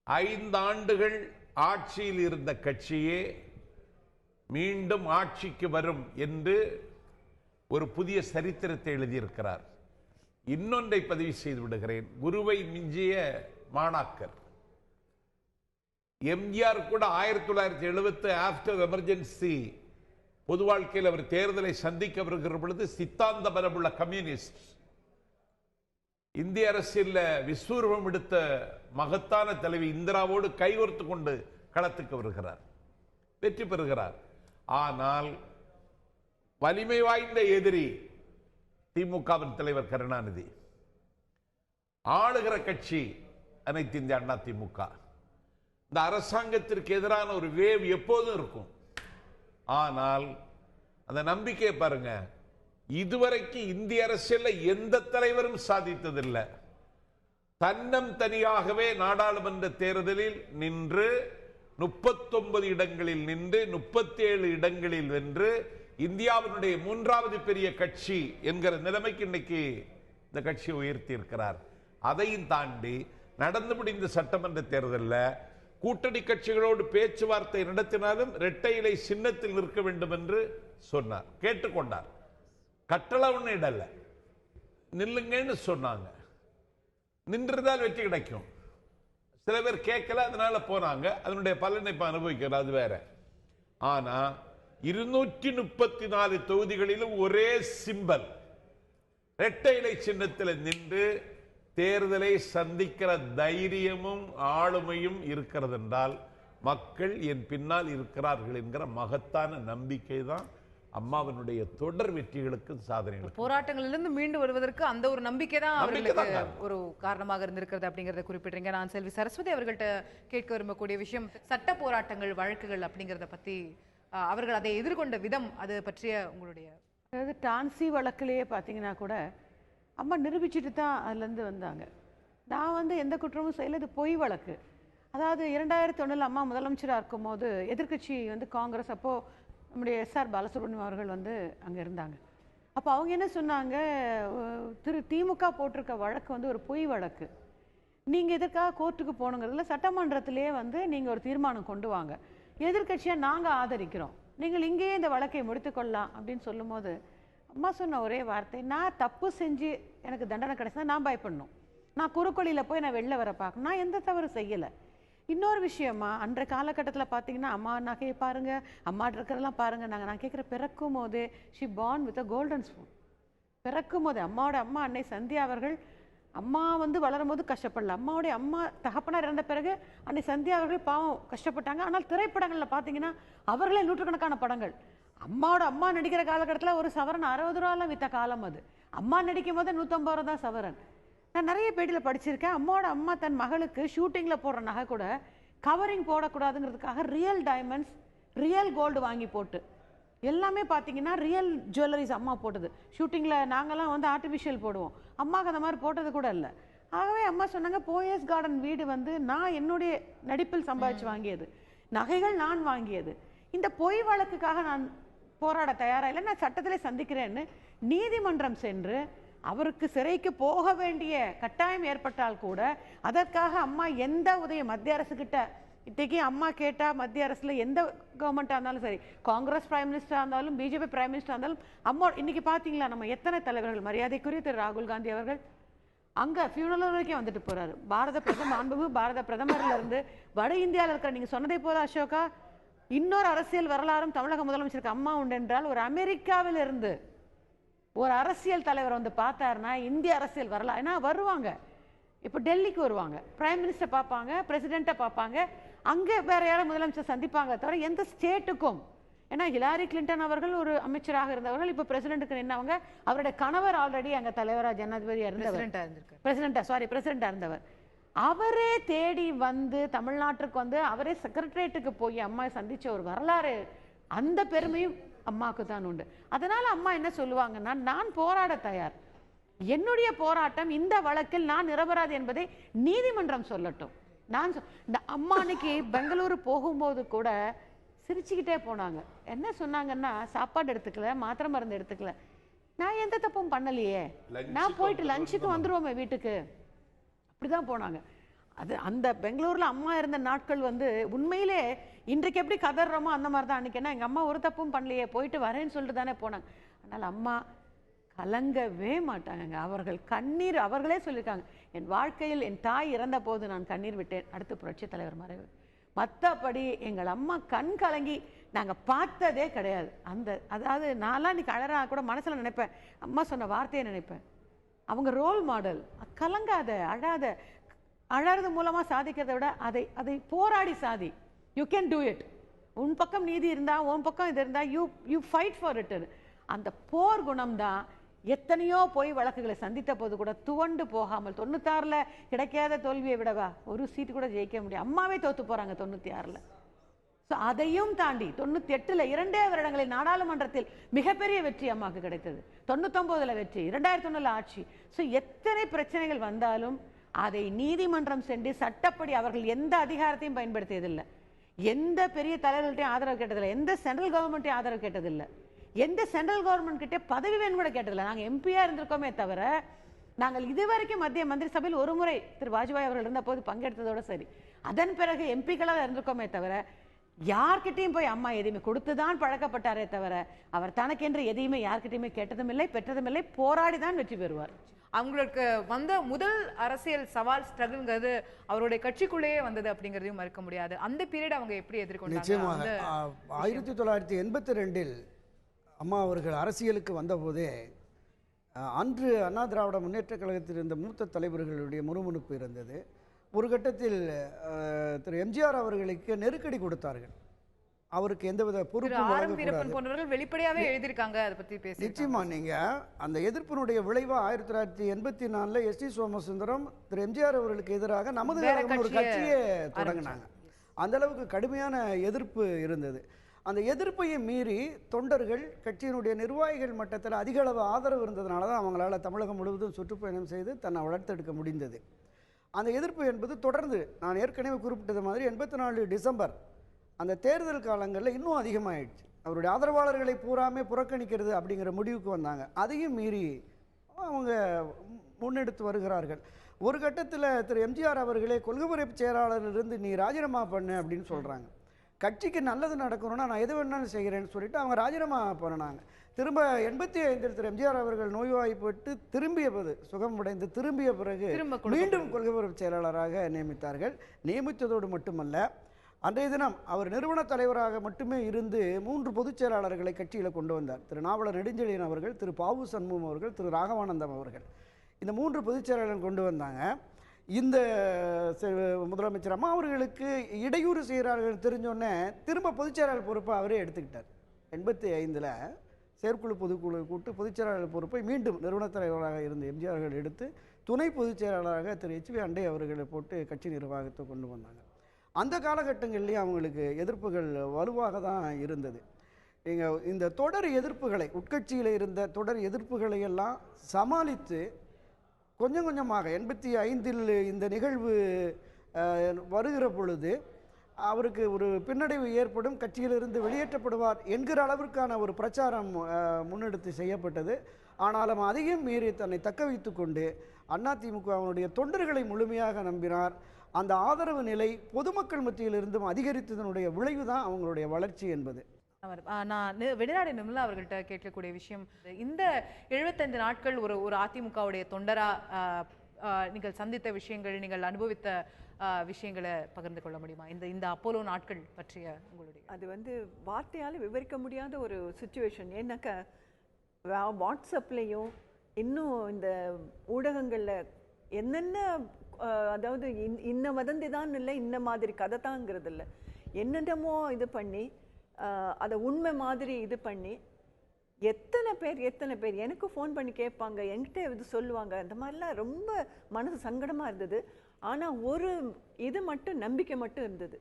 Speaker 2: 5 ஆண்டுகள் ஆட்சியில் இருந்த கட்சியே மீண்டும் ஆட்சிக்கு வரும் என்று ஒரு புதிய சரித்திரத்தை எழுதியிருக்கிறார். இன்னொன்றை பதிவு செய்து விடுகிறேன். குருவை மிஞ்சிய மாணாக்கர். எம்ஜிஆர் கூட 1970 ஆஃப்டர் எமர்ஜென்சி பொது வாழ்க்கையில் அவர் தேர்தலை சந்திக்க வருகிற பொழுது சித்தாந்த பலமுள்ள கம்யூனிஸ்ட் இந்திய அரசியல் விஸ்வரூபம் எடுத்த மகத்தான தலைவி இந்திராவோடு கைகோர்த்து கொண்டு களத்துக்கு வருகிறார், வெற்றி பெறுகிறார். ஆனால் வலிமை வாய்ந்த எதிரி திமுகவின் தலைவர் கருணாநிதி, ஆளுகிற கட்சி அனைத்து இந்திய அண்ணா திமுக. இந்த அரசாங்கத்திற்கு எதிரான ஒரு வேவ் எப்போதும் இருக்கும். ஆனால் அந்த நம்பிக்கையை பாருங்க, இதுவரைக்கும் இந்திய அரசியல் எந்த தலைவரும் சாதித்ததில்லை. தன்னம் தனியாகவே நாடாளுமன்ற தேர்தலில் நின்று 39 இடங்களில் நின்று 37 இடங்களில் வென்று இந்தியாவினுடைய 3வது பெரிய கட்சி என்கிற நிலைமைக்கு இன்னைக்கு இந்த கட்சியை உயர்த்தி இருக்கிறார். அதையும் தாண்டி நடந்து முடிந்த சட்டமன்ற தேர்தலில் கூட்டணி கட்சிகளோடு பேச்சுவார்த்தை நடத்தினாலும் இரட்டை இலை சின்னத்தில் நிற்க வேண்டும் என்று சொன்னார், கேட்டுக்கொண்டார். கட்டளை ஒண்ணு இடல, நில்லுங்கன்னு சொன்னாங்க. நின்றுதான் வெற்றி கிடைக்கும். சில பேர் கேட்கல, அதனால போனாங்க. அதனுடைய பலனை இப்ப அனுபவிக்கிறார், அது வேற. ஆனா 234 தொகுதிகளிலும் ஒரே சிம்பல் இரட்டை இலை சின்னத்தில் நின்று தேர்தலை சந்திக்கிற தைரியமும் ஆளுமையும் இருக்கிறது என்றால் மக்கள் என் பின்னால் இருக்கிறார்கள் என்கிற மகத்தான நம்பிக்கை தான் அம்மாவினுடைய தொடர் வெற்றிகளுக்கு சாதனைகள்.
Speaker 1: போராட்டங்களிலிருந்து மீண்டு வருவதற்கு அந்த ஒரு நம்பிக்கை தான் அவர்களுக்கு ஒரு காரணமாக இருந்திருக்கிறது அப்படிங்கறத குறிப்பிடுறீங்க. நான் செல்வி சரஸ்வதி அவர்கள்ட்ட கேட்க விரும்பக்கூடிய விஷயம், சட்ட போராட்டங்கள், வழக்குகள் அப்படிங்கறத பத்தி அவர்கள் அதை எதிர்கொண்ட விதம், அது பற்றிய உங்களுடைய.
Speaker 5: அதாவது டான்சி வழக்கிலேயே பார்த்தீங்கன்னா கூட அம்மா நிரூபிச்சுட்டு தான் அதுலேருந்து வந்தாங்க. நான் எந்த குற்றமும் செய்யலை, இது பொய் வழக்கு. அதாவது 2001 அம்மா முதலமைச்சராக இருக்கும் போது எதிர்கட்சி காங்கிரஸ், அப்போது நம்முடைய எஸ்ஆர் பாலசுப்ரமணியம் அவர்கள் அங்கே இருந்தாங்க. அப்போ அவங்க என்ன சொன்னாங்க, திமுக போட்டிருக்க வழக்கு ஒரு பொய் வழக்கு, நீங்கள் எதற்காக கோர்ட்டுக்கு போகணுங்கிறதுல சட்டமன்றத்திலே நீங்கள் ஒரு தீர்மானம் கொண்டு வாங்க, எதிர்க்கட்சியாக நாங்கள் ஆதரிக்கிறோம், நீங்கள் இங்கேயே இந்த வழக்கை முடித்துக்கொள்ளலாம் அப்படின்னு சொல்லும்போது அம்மா சொன்ன ஒரே வார்த்தை, நான் தப்பு செஞ்சு எனக்கு தண்டனை கிடைச்சா நான் பயப்படணும், நான் குறுக்கொலியில் போய் நான் வெளில வர பார்க்கணும், நான் எந்த தவறு செய்யலை. இன்னொரு விஷயமா, அன்றைய காலகட்டத்தில் பார்த்தீங்கன்னா அம்மா நகையை பாருங்கள், அம்மா இருக்கிறதெல்லாம் பாருங்கள், நான் கேட்குற பிறக்கும் போதே she born with a golden spoon. பிறக்கும் போது அம்மாவோட அம்மா அன்னை சந்தியா அவர்கள் அம்மா வந்து வளரும் போது கஷ்டப்படல, அம்மாவுடைய அம்மா தகப்பனார் இறந்த பிறகு அன்னை சந்தியா அவர்கள் பாவம் கஷ்டப்பட்டாங்க. ஆனால் திரைப்படங்களில் பார்த்தீங்கன்னா அவர்களே நூற்றுக்கணக்கான படங்கள். அம்மாவோட அம்மா நடிக்கிற காலகட்டத்தில் ஒரு சவரன் 60 ரூபாலாம் விற்ற காலம் அது. அம்மா நடிக்கும் போது 150 ரூபா தான் சவரன். நான் நிறைய பேட்டியில் படிச்சிருக்கேன், அம்மாவோட அம்மா தன் மகளுக்கு ஷூட்டிங்கில் போடுற நகை கூட கவரிங் போடக்கூடாதுங்கிறதுக்காக ரியல் டைமண்ட்ஸ், ரியல் கோல்டு வாங்கி போட்டு எல்லாமே பார்த்தீங்கன்னா ரியல் ஜுவல்லரிஸ் அம்மா போட்டது. ஷூட்டிங்கில் நாங்கள்லாம் வந்து ஆர்டிஃபிஷியல் போடுவோம், அம்மாவுக்கு அந்த மாதிரி போட்டது கூட இல்லை. ஆகவே அம்மா சொன்னாங்க, போயஸ் கார்டன் வீடு வந்து நான் என்னுடைய நடிப்பில் சம்பாதிச்சு வாங்கியது, நகைகள் நான் வாங்கியது, இந்த பொய் வழக்குக்காக நான் போராட தயாராக இல்லை, நான் சட்டத்திலே சந்திக்கிறேன்னு நீதிமன்றம் சென்று அவருக்கு சிறைக்கு போக வேண்டிய கட்டாயம் ஏற்பட்டால் கூட அதற்காக அம்மா எந்த உதவி மத்திய அரசுக்கிட்ட இன்றைக்கி அம்மா கேட்டால் மத்திய அரசில் எந்த கவர்மெண்ட்டாக இருந்தாலும் சரி, காங்கிரஸ் பிரைம் மினிஸ்டராக இருந்தாலும் பிஜேபி பிரைம் மினிஸ்டராக இருந்தாலும் அம்மா இன்றைக்கி பார்த்தீங்களா நம்ம எத்தனை தலைவர்கள், மரியாதைக்குரிய திரு ராகுல் காந்தி அவர்கள் அங்கே ஃபியூனல் வரைக்கும் வந்துட்டு போகிறாரு. பாரத பிரதமர்லேருந்து வட இந்தியாவில் இருக்கிற, நீங்கள் சொன்னதை போல அசோகா, இன்னொரு அரசியல் வரலாறும் தமிழக முதலமைச்சருக்கு அம்மா உண்டு என்றால், ஒரு அமெரிக்காவில் இருந்து ஒரு அரசியல் தலைவர் வந்து பார்த்தாருன்னா இந்திய அரசியல் வரலாறு, ஏன்னா வருவாங்க, இப்போ டெல்லிக்கு வருவாங்க, பிரைம் மினிஸ்டர் பார்ப்பாங்க, பிரசிடெண்ட்டை பார்ப்பாங்க, அங்கே வேற யாரும் முதலமைச்சர் சந்திப்பாங்க தவிர எந்த ஸ்டேட்டுக்கும். ஏன்னா ஹிலாரி கிளின்டன் அவர்கள் ஒரு அமைச்சராக இருந்தவர்கள், இப்போ பிரசிடென்ட்டுக்கு நின்றவங்க, அவருடைய கணவர் ஆல்ரெடி அங்கே தலைவராக ஜனாதிபதியாக இருந்தவர், பிரசிடெண்ட்டாக இருந்தவர். அவரே தேடி வந்து தமிழ்நாட்டுக்கு வந்து அவரே செக்ரட்டரியேட்டுக்கு போய் அம்மா சந்திச்ச ஒரு வரலாறு, அந்த பெருமையும் அம்மாவுக்கு தான் உண்டு. அதனால அம்மா என்ன சொல்லுவாங்கன்னா, நான் போராட தயார், என்னுடைய போராட்டம் இந்த வழக்கில் நான் நிரபராதி என்பதை நீதிமன்றம் சொல்லட்டும். இந்த அம்மா அன்னைக்கு பெங்களூரு போகும்போது கூட சிரிச்சுக்கிட்டே போனாங்க. என்ன சொன்னாங்கன்னா, சாப்பாடு எடுத்துக்கல, மாத்திரை மருந்து எடுத்துக்கல, நான் எந்த தப்பும் பண்ணலையே, நான் போயிட்டு லஞ்சுக்கு வந்துருவோமே வீட்டுக்கு, அப்படிதான் போனாங்க. அது அந்த பெங்களூர்ல அம்மா இருந்த நாட்கள் வந்து உண்மையிலே இன்றைக்கு எப்படி கதறோமோ அந்த மாதிரி தான் அன்னைக்கு. ஏன்னா எங்கள் அம்மா ஒரு தப்பும் பண்ணலையே, போயிட்டு வரேன்னு சொல்லிட்டு தானே போனாங்க. அதனால் அம்மா கலங்கவே மாட்டாங்க. அவர்கள் கண்ணீர், அவர்களே சொல்லியிருக்காங்க, என் வாழ்க்கையில் என் தாய் இறந்த போது நான் கண்ணீர் விட்டேன், அடுத்து புரட்சி தலைவர் மறைவு, மற்றபடி எங்கள் அம்மா கண் கலங்கி நாங்கள் பார்த்ததே கிடையாது. அதாவது நான்லாம் இன்னைக்கு அழறா கூட மனசில் நினைப்பேன், அம்மா சொன்ன வார்த்தையை நினைப்பேன், அவங்க ரோல் மாடல். கலங்காத, அழாத, அழறது மூலமாக சாதிக்கிறத விட அதை போராடி சாதி. You can do it. உன் பக்கம் நீதி இருந்தால், உன் பக்கம் இது இருந்தால், யூ ஃபைட் ஃபார் இட். அந்த போர் குணம் தான் எத்தனையோ போய் வழக்குகளை சந்தித்த போது கூட துவண்டு போகாமல், 96ல் கிடைக்காத தோல்வியை விடவா ஒரு சீட்டு கூட ஜெயிக்க முடியும், அம்மாவே தோத்து போகிறாங்க 96ல். ஸோ அதையும் தாண்டி 98ல் 2 வருடங்களில் நாடாளுமன்றத்தில் மிகப்பெரிய வெற்றி அம்மாவுக்கு கிடைத்தது, 99ல் வெற்றி, 2001ல் ஆட்சி. ஸோ எத்தனை பிரச்சனைகள் வந்தாலும் அதை நீதிமன்றம் சென்று சட்டப்படி அவர்கள் எந்த அதிகாரத்தையும் பயன்படுத்தியதில்லை, எந்த பெரிய தலைவர்கள்ட்டையும் ஆதரவு கேட்டதில்லை, எந்த சென்ட்ரல் கவர்மெண்ட்டையும் ஆதரவு கேட்டதில்லை, எந்த சென்ட்ரல் கவர்மெண்ட் கிட்டே பதவி வேணும் கூட கேட்டதில்லை. நாங்கள் எம்பியாக இருந்திருக்கோமே தவிர, நாங்கள் இதுவரைக்கும் மத்திய மந்திரி சபையில் ஒரு முறை திரு வாஜ்பாய் அவர்கள் இருந்த போது பங்கெடுத்ததோடு சரி, அதன் பிறகு எம்பிக்களாக இருந்திருக்கோமே தவிர யார்கிட்டையும் போய் அம்மா எதையுமே கொடுத்து தான் பழக்கப்பட்டாரே தவிர அவர் தனக்கென்று எதையுமே யார்கிட்டையுமே கேட்டதும் இல்லை, பெற்றதும் இல்லை, போராடி தான் வெற்றி பெறுவார்.
Speaker 1: அவங்களுக்கு வந்த முதல் அரசியல் சவால் ஸ்ட்ரகிள்ங்கிறது அவருடைய கட்சிக்குள்ளேயே வந்தது அப்படிங்கிறதையும் மறுக்க முடியாது. அந்த பீரியட் அவங்க எப்படி எதிர்கொண்டாங்க?
Speaker 3: நிச்சயமாக 1982ல் அம்மா அவர்கள் அரசியலுக்கு வந்தபோதே அன்று அண்ணா திராவிட முன்னேற்ற கழகத்தில் இருந்த மூத்த தலைவர்களுடைய முறுமுணுப்பு இருந்தது. ஒரு கட்டத்தில் திரு எம்ஜிஆர் அவர்களுக்கு நெருக்கடி கொடுத்தார்கள், அவருக்கு எந்தவித பொறுப்பும்
Speaker 1: போன்றவர்கள் வெளிப்படையாவே எழுதியிருக்காங்க. அதை பற்றி பேசி
Speaker 3: நிச்சயமா நீங்க அந்த எதிர்ப்பினுடைய விளைவா 1984ல் எஸ்.டி. சோமசுந்தரம் திரு எம்ஜிஆர் அவர்களுக்கு எதிராக நமது ஒரு கட்சியே தொடங்கினாங்க. அந்த அளவுக்கு கடுமையான எதிர்ப்பு இருந்தது. அந்த எதிர்ப்பையும் மீறி தொண்டர்கள், கட்சியினுடைய நிர்வாகிகள் மட்டத்தில் அதிக அளவு ஆதரவு இருந்ததுனால தான் அவங்களால தமிழகம் முழுவதும் சுற்றுப்பயணம் செய்து தன்னை வளர்த்தெடுக்க முடிந்தது. அந்த எதிர்ப்பு என்பது தொடர்ந்து, நான் ஏற்கனவே குறிப்பிட்டது மாதிரி 84 டிசம்பர் அந்த தேர்தல் காலங்களில் இன்னும் அதிகமாகிடுச்சு. அவருடைய ஆதரவாளர்களை பூராமே புறக்கணிக்கிறது அப்படிங்கிற முடிவுக்கு வந்தாங்க. அதையும் மீறி அவங்க முன்னெடுத்து வருகிறார்கள். ஒரு கட்டத்தில் திரு எம்ஜிஆர் அவர்களே கொள்கை பரப்பு செயலாளரிலிருந்து நீ ராஜினாமா பண்ணு அப்படின்னு சொல்கிறாங்க. கட்சிக்கு நல்லது நடக்கணும்னா நான் எது வேணாலும் செய்கிறேன்னு சொல்லிட்டு அவங்க ராஜினாமா பண்ணினாங்க. திரும்ப 85 திரு எம்ஜிஆர் அவர்கள் நோய்வாய்ப்பட்டு திரும்பிய போது சுகமடைந்து திரும்பிய பிறகு மீண்டும் கொள்கை பொறுப்பு செயலாளராக நியமித்தார்கள். நியமித்ததோடு மட்டுமல்ல, அன்றைய தினம் அவர் நிறுவன தலைவராக மட்டுமே இருந்து 3 பொதுச் செயலாளர்களை கட்சியில் கொண்டு வந்தார். திரு நாவலர் நெடுஞ்செழியன் அவர்கள், திரு பாவு சண்முகம் அவர்கள், திரு ராகவானந்தம் அவர்கள். இந்த 3 பொதுச் செயலாளர்கள் கொண்டு வந்தாங்க. இந்த முதலமைச்சர் அம்மா அவர்களுக்கு இடையூறு செய்கிறார்கள் தெரிஞ்சோடனே திரும்ப பொதுச் செயலாளர் பொறுப்பை அவரே எடுத்துக்கிட்டார். 85 செயற்குழு பொதுக்குழு கூட்டு பொதுச் செயலாளர் பொறுப்பை மீண்டும் நிறுவன தலைவராக இருந்த எம்ஜிஆர் அவர்கள் எடுத்து துணை பொதுச் செயலாளராக திரு HV அண்டை அவர்களை போட்டு கட்சி நிர்வாகத்தை கொண்டு வந்தாங்க. அந்த காலகட்டங்கள்லேயும் அவங்களுக்கு எதிர்ப்புகள் வலுவாக தான் இருந்தது. இந்த தொடர் எதிர்ப்புகளை, உட்கட்சியில் இருந்த தொடர் எதிர்ப்புகளை எல்லாம் சமாளித்து கொஞ்சம் கொஞ்சமாக 85 இந்த நிகழ்வு வருகிற பொழுது அவருக்கு ஒரு பின்னடைவு ஏற்படும், கட்சியிலிருந்து வெளியேற்றப்படுவார் என்கிற அளவிற்கான ஒரு பிரச்சாரம் முன்னெடுத்து செய்யப்பட்டது. ஆனாலும் அதையும் மீறி தன்னை தக்க வைத்து கொண்டு அதிமுகவினுடைய தொண்டர்களை முழுமையாக நம்பினார். அந்த ஆதரவு நிலை பொதுமக்கள் மத்தியிலிருந்தும் அதிகரித்ததனுடைய விளைவு தான் அவங்களுடைய வளர்ச்சி என்பது.
Speaker 1: நான் வெளிநாடு நிர்மலா அவர்கள்ட்ட கேட்கக்கூடிய விஷயம், இந்த 75 நாட்கள் ஒரு அதிமுகவுடைய தொண்டரா நீங்கள் சந்தித்த விஷயங்கள், நீங்கள் அனுபவித்த விஷயங்களை பகிர்ந்து கொள்ள முடியுமா? இந்த அப்போலோ நாட்கள் பற்றிய உங்களுடைய
Speaker 4: அது வந்து வார்த்தையால் விவரிக்க முடியாத ஒரு சுச்சுவேஷன். ஏன்னாக்கா வாட்ஸ்அப்லேயும் இன்னும் இந்த ஊடகங்களில் என்னென்ன, அதாவது இன்ன வதந்தி தான் இல்லை, இன்ன மாதிரி கதை தாங்கிறது இல்லை, என்னென்னமோ இது பண்ணி அதை உண்மை மாதிரி இது பண்ணி எத்தனை பேர் எனக்கு ஃபோன் பண்ணி கேட்பாங்க, என்கிட்ட இது சொல்லுவாங்க. அந்த மாதிரிலாம் ரொம்ப மனசு சங்கடமாக இருந்தது. ஆனால் ஒரு இது மட்டும், நம்பிக்கை மட்டும் இருந்தது.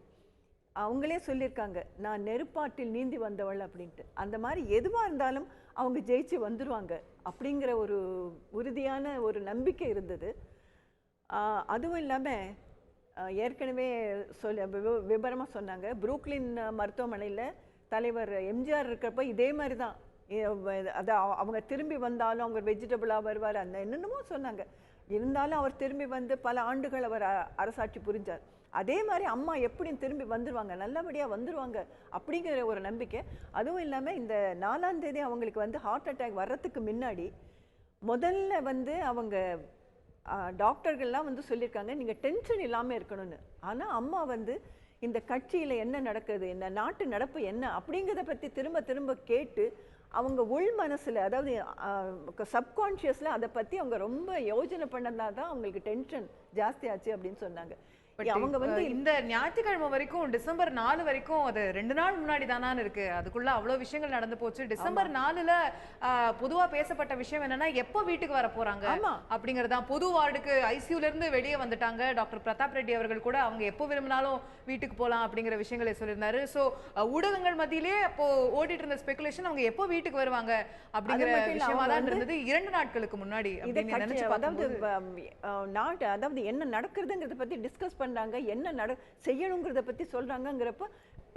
Speaker 4: அவங்களே சொல்லியிருக்காங்க, நான் நெருப்பாற்றில் நீந்தி வந்தவள் அப்படின்ட்டு. அந்த மாதிரி எதுவாக இருந்தாலும் அவங்க ஜெயிச்சு வந்துடுவாங்க அப்படிங்கிற ஒரு உறுதியான ஒரு நம்பிக்கை இருந்தது. அதுவும் இல்லாமல் ஏற்கனவே விபரமாக சொன்னாங்க, புரூக்லின் மருத்துவமனையில் தலைவர் எம்ஜிஆர் இருக்கிறப்ப இதே மாதிரி தான், அதை அவங்க திரும்பி வந்தாலும் அவங்க வெஜிடபிளாக வருவார், அந்த என்னென்னமோ சொன்னாங்க. இருந்தாலும் அவர் திரும்பி வந்து பல ஆண்டுகள் அவர் அரசாட்சி புரிஞ்சார். அதே மாதிரி அம்மா எப்படியும் திரும்பி வந்துடுவாங்க, நல்லபடியாக வந்துடுவாங்க அப்படிங்கிற ஒரு நம்பிக்கை. அதுவும் இல்லாமல் இந்த 4ஆம் தேதி அவங்களுக்கு வந்து ஹார்ட் அட்டாக் வர்றதுக்கு முன்னாடி முதல்ல வந்து அவங்க டாக்டர்கள்லாம் வந்து சொல்லியிருக்காங்க, நீங்கள் டென்ஷன் இல்லாமல் இருக்கணும்னு. ஆனால் அம்மா வந்து இந்த கட்சியில் என்ன நடக்குது, என்ன நாட்டு நடப்பு என்ன அப்படிங்கிறத பற்றி திரும்ப திரும்ப கேட்டு அவங்க உள் மனசில், அதாவது சப்கான்ஷியஸில் அதை பற்றி அவங்க ரொம்ப யோசனை பண்ணதான் தான் அவங்களுக்கு டென்ஷன் ஜாஸ்தியாச்சு அப்படின்னு சொன்னாங்க. அவங்க வந்து
Speaker 1: இந்த ஞாயிற்றுக்கிழமை வரைக்கும் டிசம்பர் 4 வரைக்கும் அது 2 நாள் முன்னாடி தானான்னு இருக்கு, அதுக்குள்ள அவ்வளவு விஷயங்கள் நடந்து போச்சு. டிசம்பர் 4ல பொதுவா பேசப்பட்ட விஷயம் என்னன்னா, எப்போ வீட்டுக்கு வர போறாங்க அப்படிங்கறதான். பொது வார்டுக்கு ஐசியூல இருந்து வெளியே வந்துட்டாங்க. டாக்டர் பிரதாப் ரெட்டி அவர்கள் கூட அவங்க எப்போ விரும்பினாலும் வீட்டுக்கு போலாம் அப்படிங்கிற விஷயங்களை சொல்லியிருந்தாரு. சோ ஊடகங்கள் மத்தியிலே அப்போ ஓடிட்டு இருந்த ஸ்பெகுலேஷன் அவங்க எப்போ வீட்டுக்கு வருவாங்க அப்படிங்கிற விஷயமா தான் இருந்தது 2 நாட்களுக்கு முன்னாடி.
Speaker 4: அதாவது என்ன நடக்குதுங்கிறத பத்தி டிஸ்கஸ் பண்றாங்க, என்ன செய்யணுங்கிறத பத்தி சொல்றாங்கிறப்ப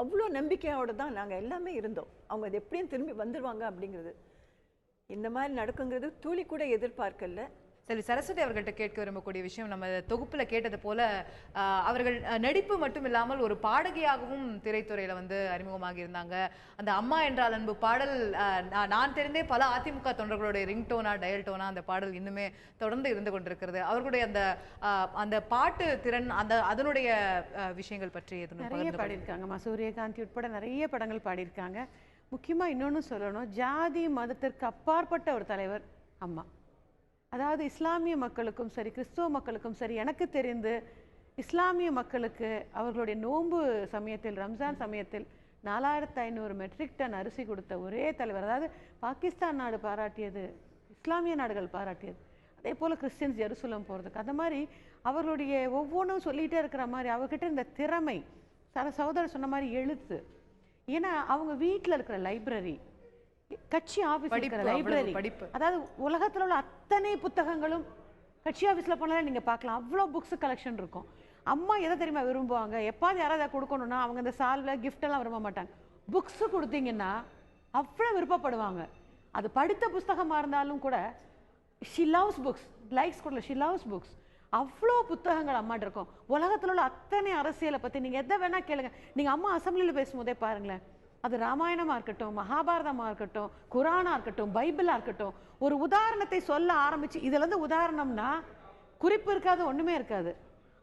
Speaker 4: அவ்வளோ நம்பிக்கையோட தான் நாங்கள் எல்லாமே இருந்தோம். அவங்க அது எப்படியும் திரும்பி வந்துடுவாங்க அப்படிங்கிறது, இந்த மாதிரி நடக்குங்கிறது துளி கூட எதிர்பார்க்கல.
Speaker 1: சரி, சரஸ்வதி அவர்கள்ட்ட கேட்க விரும்பக்கூடிய விஷயம், நம்ம தொகுப்புல கேட்டது போல அவர்கள் நடிப்பு மட்டும் இல்லாமல் ஒரு பாடகியாகவும் திரைத்துறையில வந்து அறிமுகமாகி இருந்தாங்க. அந்த அம்மா என்றால் அன்பு பாடல் நான் தெரிந்தே பல அதிமுக தொண்டர்களுடைய ரிங்டோனா டயல்டோனா அந்த பாடல் இன்னுமே தொடர்ந்து இருந்து கொண்டிருக்கிறது. அவர்களுடைய அந்த பாட்டு திறன், அதனுடைய விஷயங்கள் பற்றி
Speaker 5: நிறைய பாடியிருக்காங்க. சூரியகாந்தி உட்பட நிறைய படங்கள் பாடியிருக்காங்க. முக்கியமா இன்னொன்னு சொல்லணும், ஜாதி மதத்திற்கு அப்பாற்பட்ட ஒரு தலைவர் அம்மா. அதாவது இஸ்லாமிய மக்களுக்கும் சரி, கிறிஸ்துவ மக்களுக்கும் சரி, எனக்கு தெரிந்து இஸ்லாமிய மக்களுக்கு அவர்களுடைய நோன்பு சமயத்தில், ரம்ஜான் சமயத்தில் 4500 மெட்ரிக் டன் அரிசி கொடுத்த ஒரே தலைவர். அதாவது பாகிஸ்தான் நாடு பாராட்டியது, இஸ்லாமிய நாடுகள் பாராட்டியது, அதே போல் கிறிஸ்டியன்ஸ் ஜெருசலம் போகிறதுக்கு. அந்த மாதிரி அவர்களுடைய ஒவ்வொன்றும் சொல்லிகிட்டே இருக்கிற மாதிரி அவர்கிட்ட இந்த திறமை, சகோதரர் சொன்ன மாதிரி எழுத்து. ஏன்னா அவங்க வீட்டில் இருக்கிற லைப்ரரி, கட்சி ஆஃபீஸ் இருக்கிற லைப்ரரி, அதாவது உலகத்தில் உள்ள அத்தனை புத்தகங்களும் கட்சி ஆஃபீஸில் போனாலும் நீங்கள் பார்க்கலாம், அவ்வளோ புக்ஸ் கலெக்ஷன் இருக்கும். அம்மா எதை தெரியுமா விரும்புவாங்க, எப்பாவது யாராவது அதை கொடுக்கணும்னா அவங்க இந்த சால்வில் கிஃப்டெல்லாம் விரும்ப மாட்டாங்க, புக்ஸு கொடுத்தீங்கன்னா அவ்வளோ விருப்பப்படுவாங்க. அது படித்த புஸ்தகமாக இருந்தாலும் கூட ஷி லவ்ஸ் புக்ஸ், லைக்ஸ் கொடுல ஷி லவ்ஸ் புக்ஸ். அவ்வளோ புத்தகங்கள் அம்மாட்ட இருக்கும். உலகத்தில் உள்ள அத்தனை அரசியலை பற்றி நீங்கள் எதை வேணா கேளுங்க. நீங்கள் அம்மா அசம்பிளியில் பேசும்போதே பாருங்களேன், அது ராமாயணமாக இருக்கட்டும், மகாபாரதமாக இருக்கட்டும், குரானாக இருக்கட்டும், பைபிளாக இருக்கட்டும், ஒரு உதாரணத்தை சொல்ல ஆரம்பிச்சு, இதுலேருந்து உதாரணம்னா குறிப்பு இருக்காது, ஒன்றுமே இருக்காது.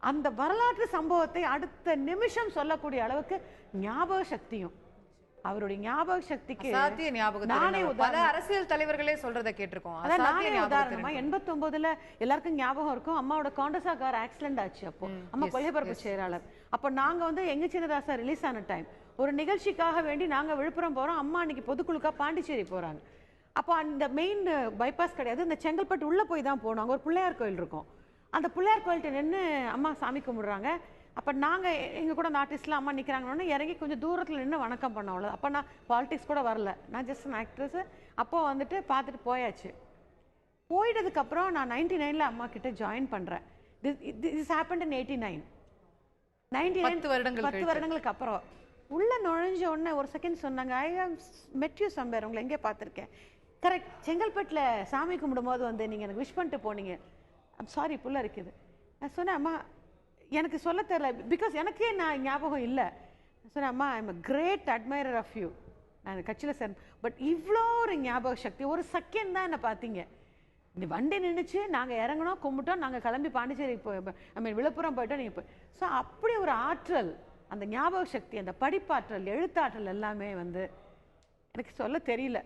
Speaker 5: அந்த வரலாற்று சம்பவத்தை அடுத்த நிமிஷம் சொல்லக்கூடிய அளவுக்கு ஞாபக சக்தியும், அவருடைய ஞாபக சக்திக்கு
Speaker 1: அசாத்திய ஞாபகம்
Speaker 5: நானே
Speaker 1: திறன். பல அரசியல் தலைவர்களே சொல்றதை கேட்டிருக்கோம்.
Speaker 5: அதான்
Speaker 1: அசாத்திய
Speaker 5: நானே
Speaker 1: ஞாபக
Speaker 5: உதாரணமா
Speaker 1: திறன்.
Speaker 5: 89ல எல்லாருக்கும் ஞாபகம் இருக்கும், அம்மாவோட காண்டசா கார் ஆக்சிடென்ட் ஆச்சு. அப்போ அம்மா கொல்லைப்பரப்பு செயலாளர். அப்போ நாங்க வந்து எங்க சின்னதாசா ரிலீஸ் ஆன டைம், ஒரு நிகழ்ச்சிக்காக வேண்டி நாங்க விழுப்புரம் போறோம். அம்மா அன்னைக்கு பொதுக்குழுக்கா பாண்டிச்சேரி போறாங்க. அப்போ அந்த மெயின் பைபாஸ் கிடையாது, இந்த செங்கல்பட்டு உள்ள போய் தான் போனோம். அங்க ஒரு பிள்ளையார் கோயில் இருக்கும். அந்த பிள்ளையார் கோயில்கிட்ட நின்று அம்மா சாமி கும்பிடுறாங்க. அப்போ நாங்கள் எங்கள் கூட அந்த ஆர்டிஸ்ட்லாம் அம்மா நிற்கிறாங்கன்னு இறங்கி கொஞ்சம் தூரத்தில் நின்று வணக்கம் பண்ண அவ்வளோ. அப்போ நான் பாலிடிக்ஸ் கூட வரல, நான் ஜஸ்ட் அன் ஆக்ட்ரஸ். அப்போ வந்துட்டு பார்த்துட்டு போயாச்சு. போயிட்டதுக்கப்புறம் நான் 99ல் அம்மா கிட்ட ஜாயின் பண்ணுறேன். This happened in 89. 10 வருடங்களுக்கு அப்புறம் உள்ள நுழைஞ்ச உடனே ஒரு செகண்ட் சொன்னாங்க, I have met you somewhere, உங்களை எங்கே பார்த்துருக்கேன். கரெக்ட், செங்கல்பட்டில் சாமி கும்பிடும் போது வந்து நீங்கள் எனக்கு விஷ் பண்ணிட்டு போனீங்க. ஐம் சாரி, புள்ள இருக்குது. நான் சொன்னேன், அம்மா எனக்கு சொல்ல தெரியல, பிகாஸ் எனக்கே நான் ஞாபகம் இல்லை. சொன்னேன், அம்மா I am a great admirer of you. நான் கட்சியில் சார், பட் இவ்வளோ ஒரு ஞாபக சக்தி, ஒரு செகண்ட் தான் என்னை பார்த்தீங்க. இந்த வண்டி நின்றுச்சு, நாங்கள் இறங்கணும், கும்பிட்டோம், நாங்கள் கிளம்பி பாண்டிச்சேரி விழுப்புரம் போயிட்டோம். நீங்கள் போய் ஸோ அப்படி ஒரு ஆற்றல், அந்த ஞாபக சக்தி, அந்த படிப்பாற்றல், எழுத்தாற்றல் எல்லாமே வந்து எனக்கு சொல்ல தெரியல.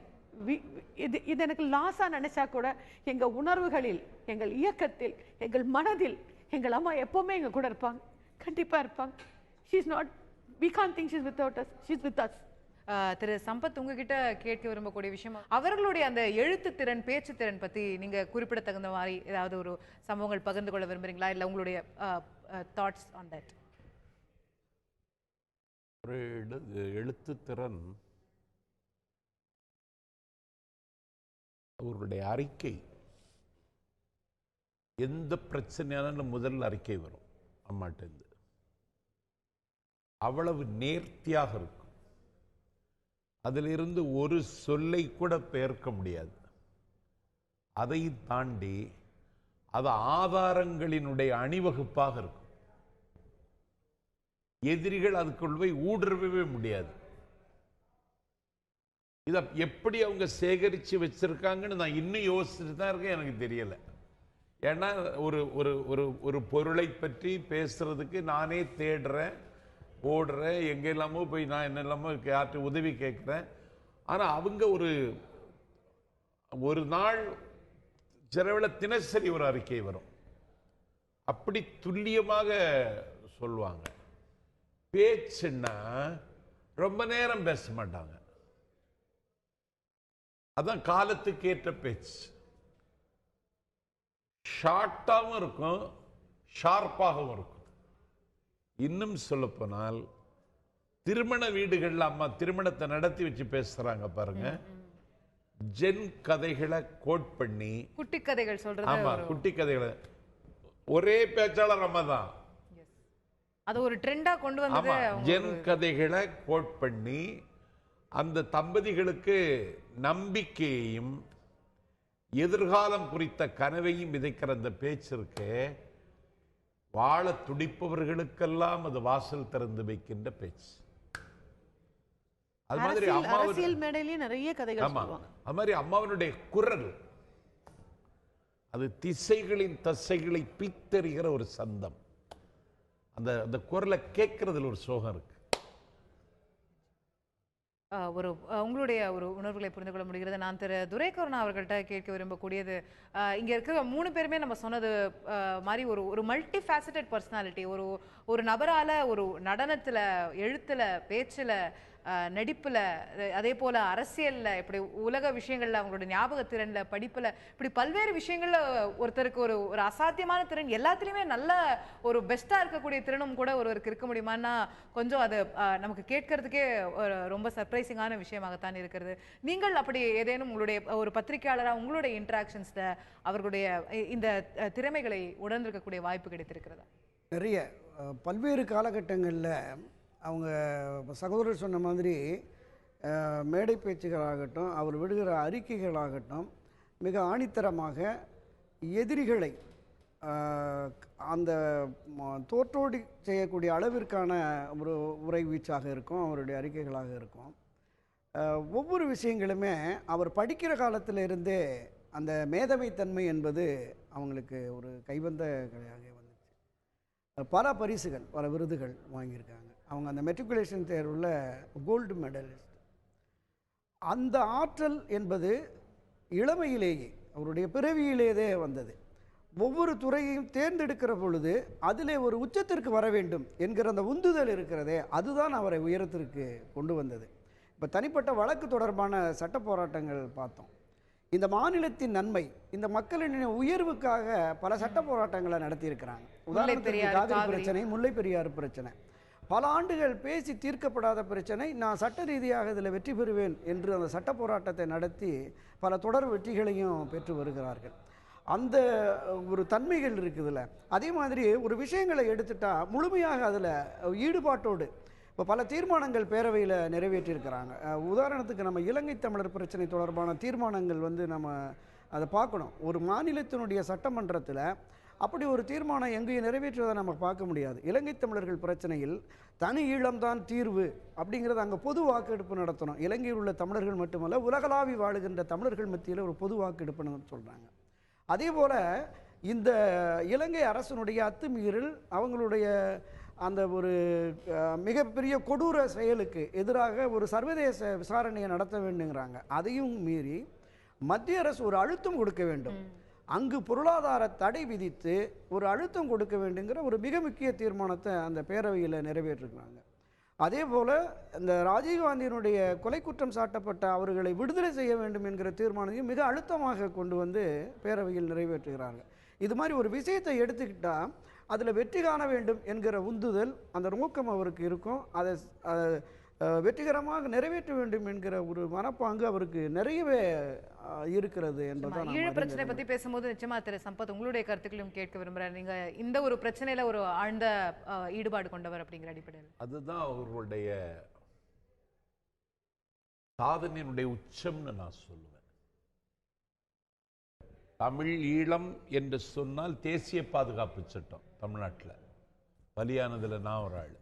Speaker 5: இது எனக்கு லாஸாக நினைச்சா கூட எங்கள் உணர்வுகளில், எங்கள் இயக்கத்தில், எங்கள் மனதில் எங்கள் அம்மா எப்போவுமே எங்கள் கூட இருப்பாங்க, கண்டிப்பாக இருப்பாங்க. She is not, we can't think she is without us, she is with us.
Speaker 1: Thiru Sampath, உங்ககிட்ட கேட்க விரும்பக்கூடிய விஷயம், அவர்களுடைய அந்த எழுத்து திறன், பேச்சு திறன் பற்றி நீங்க குறிப்பிடத்தகுந்த மாதிரி ஏதாவது ஒரு சம்பவங்கள் பகிர்ந்து கொள்ள விரும்புறீங்களா, இல்லை உங்களுடைய தாட்ஸ் ஆன் தட்?
Speaker 2: ஒரு எழுத்து திறன், அவர்களுடைய அறிக்கை, எந்த பிரச்சனையானாலும் முதல் அறிக்கை வரும் அம்மாட்டேருந்து. அவ்வளவு நேர்த்தியாக இருக்கும். அதிலிருந்து ஒரு சொல்லை கூட பெயர்க்க முடியாது. அதை தாண்டி அது ஆதாரங்களினுடைய அணிவகுப்பாக இருக்கும். எதிரிகள் அதுக்குள் போய் ஊடுருவவே முடியாது. இதை எப்படி அவங்க சேகரித்து வச்சிருக்காங்கன்னு நான் இன்னும் யோசிச்சுட்டு தான் இருக்கேன், எனக்கு தெரியல. ஏன்னா ஒரு ஒரு ஒரு ஒரு பொருளை பற்றி பேசுறதுக்கு நானே தேடுறேன், ஓடுறேன், எங்கெல்லாமோ போய் நான் என்னெல்லாமோ யார்கிட்ட உதவி கேட்குறேன். ஆனால் அவங்க ஒரு நாள் சிலவேளை தினசரி ஒரு அறிக்கை வரும், அப்படி துல்லியமாக சொல்லுவாங்க. பேச்சுன்னா ரொம்ப நேரம் பேச மாட்டாங்க, அதான் காலத்துக்கு ஏற்ற பேச்சு. ஷார்ட்டாகவும் இருக்கும், ஷார்ப்பாகவும் இருக்கும். இன்னும் சொல்லப்போனால் திருமண வீடுகளில் அம்மா திருமணத்தை நடத்தி வச்சு பேசுறாங்க பாருங்க, ஜென் கதைகளை கோட் பண்ணி,
Speaker 1: குட்டி கதைகள் சொல்றது.
Speaker 2: ஆமா, குட்டி கதைகளை ஒரே பேச்சாளர் அம்மா தான்,
Speaker 1: அது ஒரு ட்ரெண்டா கொண்டு வந்தது.
Speaker 2: ஜென் கதைகளை கோட் பண்ணி அந்த தம்பதிகளுக்கு நம்பிக்கையையும் எதிர்காலம் குறித்த கனவையும் விதைக்கிற அந்த பேச்சு இருக்கு. வாழ துடிப்பவர்களுக்கெல்லாம் அது வாசல் திறந்து வைக்கின்ற பேச்சு. அது மாதிரி
Speaker 5: அரசியல் மேடையிலேயே நிறைய கதைகள் சொல்லுவாங்க.
Speaker 2: அது மாதிரி அம்மாவனுடைய குரல், அது திசைகளின் தசைகளை பித்தறிகிற ஒரு சந்தம். அந்த குரலை கேட்கறதுல ஒரு சோகம் இருக்கு.
Speaker 1: உங்களுடைய ஒரு உணர்வுகளை புரிந்து கொள்ள முடிகிறது. நான் திரு துரைக்கருணா அவர்கள்ட்ட கேட்க விரும்பக்கூடியது, இங்கே இருக்கிற 3 பேருமே நம்ம சொன்னது மாதிரி ஒரு மல்டி ஃபேசட்டட் பர்சனாலிட்டி. ஒரு நபரால் ஒரு நடனத்தில், எழுத்தில், பேச்சில், நடிப்பில், அதே போல் அரசியலில், இப்படி உலக விஷயங்களில், அவங்களோட ஞாபக திறனில், படிப்பில், இப்படி பல்வேறு விஷயங்களில் ஒருத்தருக்கு ஒரு அசாத்தியமான திறன், எல்லாத்துலேயுமே நல்ல ஒரு பெஸ்ட்டாக இருக்கக்கூடிய திறனும் கூட ஒருவருக்கு இருக்க முடியுமான்னா கொஞ்சம் அது நமக்கு கேட்கறதுக்கே ரொம்ப சர்ப்ரைசிங்கான விஷயமாகத்தான் இருக்கிறது. நீங்கள் அப்படி ஏதேனும் உங்களுடைய ஒரு பத்திரிகையாளராக உங்களுடைய இன்ட்ராக்ஷன்ஸில் அவர்களுடைய இந்த திறமைகளை உணர்ந்திருக்கக்கூடிய வாய்ப்பு கிடைத்திருக்கிறதா?
Speaker 3: நிறைய பல்வேறு காலகட்டங்களில் அவங்க சகோதரர் சொன்ன மாதிரி மேடை பேச்சுகளாகட்டும், அவர் விடுகிற அறிக்கைகளாகட்டும், மிக ஆணித்தரமாக எதிரிகளை அந்த தோற்றோடி செய்யக்கூடிய அளவிற்கான ஒரு உரை வீச்சாக இருக்கும், அவருடைய அறிக்கைகளாக இருக்கும். ஒவ்வொரு விஷயங்களுமே அவர் படிக்கிற காலத்திலிருந்தே அந்த மேதமைத்தன்மை என்பது அவங்களுக்கு ஒரு கைவந்த கலையாக வந்துச்சு. பல பரிசுகள், பல விருதுகள் வாங்கியிருக்காங்க. அவங்க அந்த மெட்ரிகுலேஷன் தேர்வில் கோல்டு மெடலிஸ்ட். அந்த ஆற்றல் என்பது இளமையிலேயே அவருடைய பிறவியிலேயே வந்தது. ஒவ்வொரு துறையையும் தேர்ந்தெடுக்கிற பொழுது அதிலே ஒரு உச்சத்திற்கு வர வேண்டும் என்கிற அந்த உந்துதல் இருக்கிறதே, அதுதான் அவரை உயரத்திற்கு கொண்டு வந்தது. இப்போ தனிப்பட்ட வழக்கு தொடர்பான சட்ட போராட்டங்கள் பார்த்தோம். இந்த மாநிலத்தின் நன்மை, இந்த மக்களின் உயர்வுக்காக பல சட்ட போராட்டங்களை நடத்தியிருக்கிறாங்க. உதாரணத்துக்கு காவிரி பிரச்சனை, முல்லை பெரியாறு பிரச்சனை, பல ஆண்டுகள் பேசி தீர்க்கப்படாத பிரச்சனை. நான் சட்ட ரீதியாக இதில் வெற்றி பெறுவேன் என்று அந்த சட்ட போராட்டத்தை நடத்தி பல தொடர் வெற்றிகளையும் பெற்று வருகிறார்கள். அந்த ஒரு தன்மைகள் இருக்குதுல்ல. அதே மாதிரி ஒரு விஷயங்களை எடுத்துட்டா முழுமையாக அதில் ஈடுபாட்டோடு இப்போ பல தீர்மானங்கள் பேரவையில் நிறைவேற்றியிருக்கிறாங்க. உதாரணத்துக்கு நம்ம இலங்கை தமிழர் பிரச்சனை தொடர்பான தீர்மானங்கள் நம்ம அதை பார்க்கணும். ஒரு மாநிலத்தினுடைய சட்டமன்றத்தில் அப்படி ஒரு தீர்மானம் எங்கேயும் நிறைவேற்றுவதை நம்ம பார்க்க முடியாது. இலங்கை தமிழர்கள் பிரச்சனையில் தனி ஈழம்தான் தீர்வு அப்படிங்கிறது அங்கே பொது வாக்கெடுப்பு நடத்தணும். இலங்கையில் உள்ள தமிழர்கள் மட்டுமல்ல, உலகளாவி வாழுகின்ற தமிழர்கள் மத்தியில் ஒரு பொது வாக்கெடுப்புன்னு சொல்கிறாங்க. அதே போல் இந்த இலங்கை அரசனுடைய அத்துமீறல், அவங்களுடைய அந்த ஒரு மிகப்பெரிய கொடூர செயலுக்கு எதிராக ஒரு சர்வதேச விசாரணையை நடத்த வேண்டுங்கிறாங்க. அதையும் மீறி மத்திய அரசு ஒரு அழுத்தம் கொடுக்க வேண்டும், அங்கு பொருளாதார தடை விதித்து ஒரு அழுத்தம் கொடுக்க வேண்டுங்கிற ஒரு மிக முக்கிய தீர்மானத்தை அந்த பேரவையில் நிறைவேற்றிருக்கிறாங்க. அதே போல் இந்த ராஜீவ்காந்தியினுடைய கொலை குற்றம் சாட்டப்பட்ட அவர்களை விடுதலை செய்ய வேண்டும் என்கிற தீர்மானத்தையும் மிக அழுத்தமாக கொண்டு வந்து பேரவையில் நிறைவேற்றுகிறாங்க. இது மாதிரி ஒரு விஷயத்தை எடுத்துக்கிட்டால் அதில் வெற்றி காண வேண்டும் என்கிற உந்துதல், அந்த நோக்கம் அவருக்கு இருக்கும். அதை வெற்றிகரமாக நிறைவேற்ற வேண்டும் என்கிற ஒரு மனப்பாங்கு அவருக்கு நிறையவே இருக்கிறது என்பதுதான்.
Speaker 1: ஈழ பிரச்சனை பத்தி பேசும்போது நிச்சயமா திரு சம்பத் உங்களுடைய கருத்துக்களையும் கேட்க விரும்புறேன். நீங்க இந்த ஒரு பிரச்சனையில ஒரு ஆழ்ந்த ஈடுபாடு கொண்டவர் அப்படிங்கிற அடிப்படையில்
Speaker 2: அதுதான் அவர்களுடைய சாதனையினுடைய உச்சம்னு நான் சொல்லுவேன். தமிழ் ஈழம் என்று சொன்னால் தேசிய பாதுகாப்பு சட்டம் தமிழ்நாட்டில் பலியானதுல நான் ஒரு ஆள்.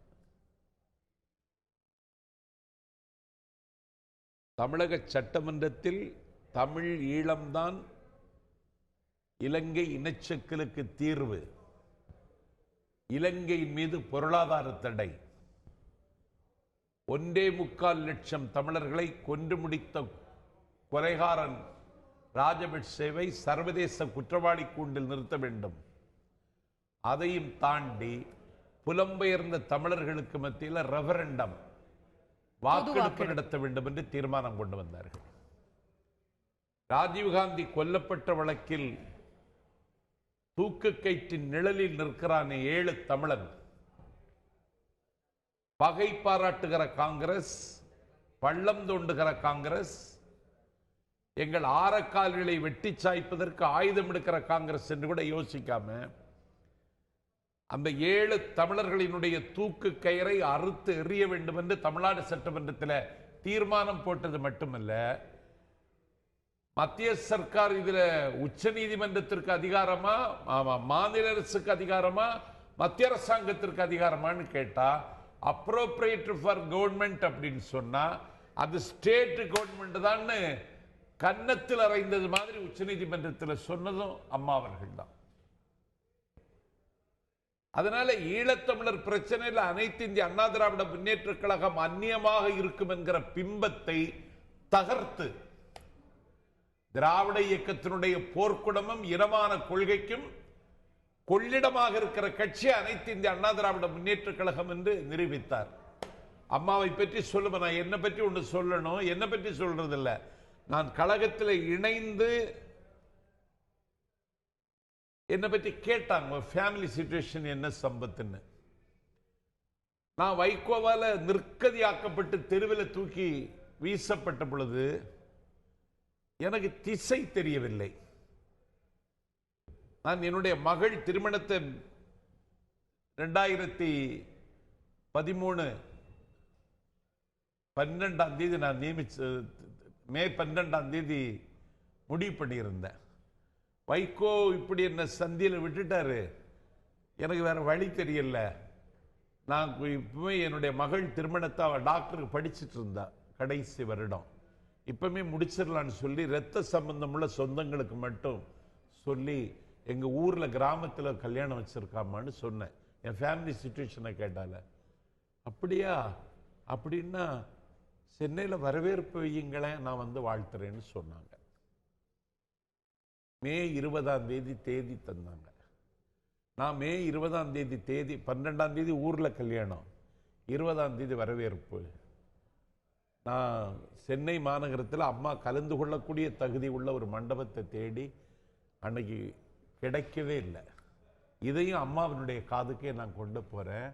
Speaker 2: தமிழக சட்டமன்றத்தில் தமிழ் ஈழம்தான் இலங்கை இனச்சக்கலுக்கு தீர்வு, இலங்கையின் மீது பொருளாதார தடை, 1.25 லட்சம் தமிழர்களை கொன்று முடித்த கொலைகாரன் ராஜபக்சேவை சர்வதேச குற்றவாளி கூண்டில் நிறுத்த வேண்டும், அதையும் தாண்டி புலம்பெயர்ந்த தமிழர்களுக்கு மத்தியில் ரெஃபரண்டம் வாக்கெடுப்பு நடத்த வேண்டும் என்று தீர்மானம் கொண்டு வந்தார்கள். ராஜீவ்காந்தி கொல்லப்பட்ட வழக்கில் தூக்கு கயிற்றின் நிழலில் நிற்கிறானே 7 தமிழன், பகை பாராட்டுகிற காங்கிரஸ், பள்ளம் தோண்டுகிற காங்கிரஸ், எங்கள் ஆரக்கால்களை வெட்டி சாய்ப்பதற்கு ஆயுதம் எடுக்கிற காங்கிரஸ் என்று கூட யோசிக்காம அந்த 7 தமிழர்களினுடைய தூக்கு கயிறை அறுத்து எறிய வேண்டும் என்று தமிழ்நாடு சட்டமன்றத்தில் தீர்மானம் போட்டது மட்டுமல்ல, மத்திய சர்க்கார் இதுல உச்ச நீதிமன்றத்திற்கு அதிகாரமா, மாநில அரசுக்கு அதிகாரமா, மத்திய அரசாங்கத்திற்கு அதிகாரமான்னு கேட்டா அப்ரோப்ரியேட் ஃபார் கவர்மெண்ட் அப்படின்னு சொன்னா அது ஸ்டேட் கவர்மெண்ட் தான் கன்னத்தில் அறைந்தது மாதிரி உச்ச நீதிமன்றத்தில் சொன்னதும் அம்மா அவர்கள் தான். அதனால ஈழத்தமிழர் பிரச்சனையில் அனைத்து இந்திய அண்ணா திராவிட முன்னேற்ற கழகம் அந்நியமாக இருக்கும் என்கிற பிம்பத்தை தகர்த்து திராவிட இயக்கத்தினுடைய போர்க்குடமும் இனமான கொள்கைக்கும் கொள்ளிடமாக இருக்கிற கட்சி அனைத்து இந்திய அண்ணா திராவிட முன்னேற்ற கழகம் என்று நிரூபித்தார். அம்மாவை பற்றி சொல்லுவேன். நான் என்னை பற்றி ஒன்று சொல்லணும், என்னை பற்றி சொல்றதில்லை. நான் கழகத்தில் இணைந்து என்னை பற்றி கேட்டாங்க, ஃபேமிலி சிச்சுவேஷன் என்ன சம்பத்துன்னு. நான் வைகோவால நிற்கதியாக்கப்பட்டு தெருவில் தூக்கி வீசப்பட்ட பொழுது எனக்கு திசை தெரியவில்லை. நான் என்னுடைய மகள் திருமணத்தை 2013 12ஆம் தேதி நான் நியமிச்சு மே 12ஆம் தேதி முடிவு பண்ணியிருந்தேன். வைகோ இப்படி என்ன சந்தியில் விட்டுட்டாரு, எனக்கு வேற வழி தெரியல. நான் இப்பவே என்னுடைய மகள் திருமணத்தை அவள் டாக்டருக்கு படிச்சுட்டு இருந்தா கடைசி வருடம், இப்பவுமே முடிச்சிடலான்னு சொல்லி இரத்த சம்பந்தமுள்ள சொந்தங்களுக்கு மட்டும் சொல்லி எங்க ஊர்ல கிராமத்துல கல்யாணம் வச்சிருக்காமான்னு சொன்னேன். என் ஃபேமிலி சிச்சுவேஷனை கேட்டால, அப்படியா, அப்படின்னா சென்னையில் வரவேற்பு வையுங்களேன், நான் வந்து வாழ்த்துறேன்னு சொன்னாங்க. மே 20ஆம் தேதி தேதி தந்தாங்க. நான் மே 20ஆம் தேதி தேதி 12ஆம் தேதி ஊர்ல கல்யாணம், 20ஆம் தேதி வரவேற்பு. நான் சென்னை மாநகரத்தில் அம்மா கலந்து கொள்ளக்கூடிய தகுதி உள்ள ஒரு மண்டபத்தை தேடி அன்னைக்கு கிடைக்கவே இல்லை. இதையும் அம்மாவினுடைய காதுக்கே நான் கொண்டு போறேன்.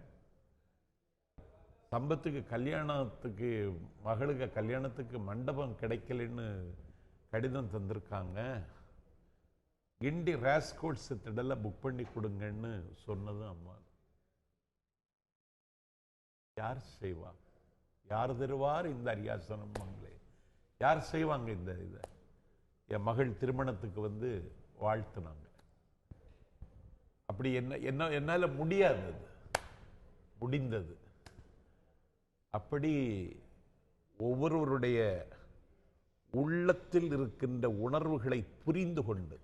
Speaker 2: சம்பத்துக்கு கல்யாணத்துக்கு, மகளுக்கு கல்யாணத்துக்கு மண்டபம் கிடைக்கலன்னு கடிதம் தந்திருக்காங்க, கிண்டி ராஸ்கோட்ஸ் திடல புக் பண்ணி கொடுங்கன்னு சொன்னதும் அம்மா. யார் செய்வா, யார் தருவார் இந்த அரியாசனம் மங்களே, யார் செய்வாங்க இந்த இதை? என் மகள் திருமணத்துக்கு வந்து வாழ்த்துனாங்க. அப்படி என்ன என்னால முடியாது, முடிந்தது. அப்படி ஒவ்வொருவருடைய உள்ளத்தில் இருக்கின்ற உணர்வுகளை புரிந்து கொண்டு,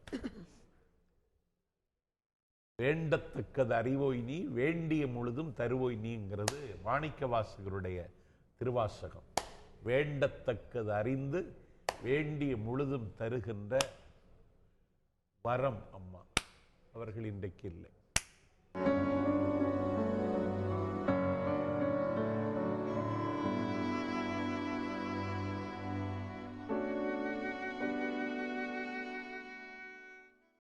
Speaker 2: வேண்டத்தக்கது அறிவோய் நீ, வேண்டிய முழுதும் தருவோய் நீங்கிறது மாணிக்க வாசகருடைய திருவாசகம். வேண்டத்தக்கது அறிந்து வேண்டிய முழுதும் தருகின்ற வரம் அம்மா அவர்கள் இன்றைக்கு இல்லை.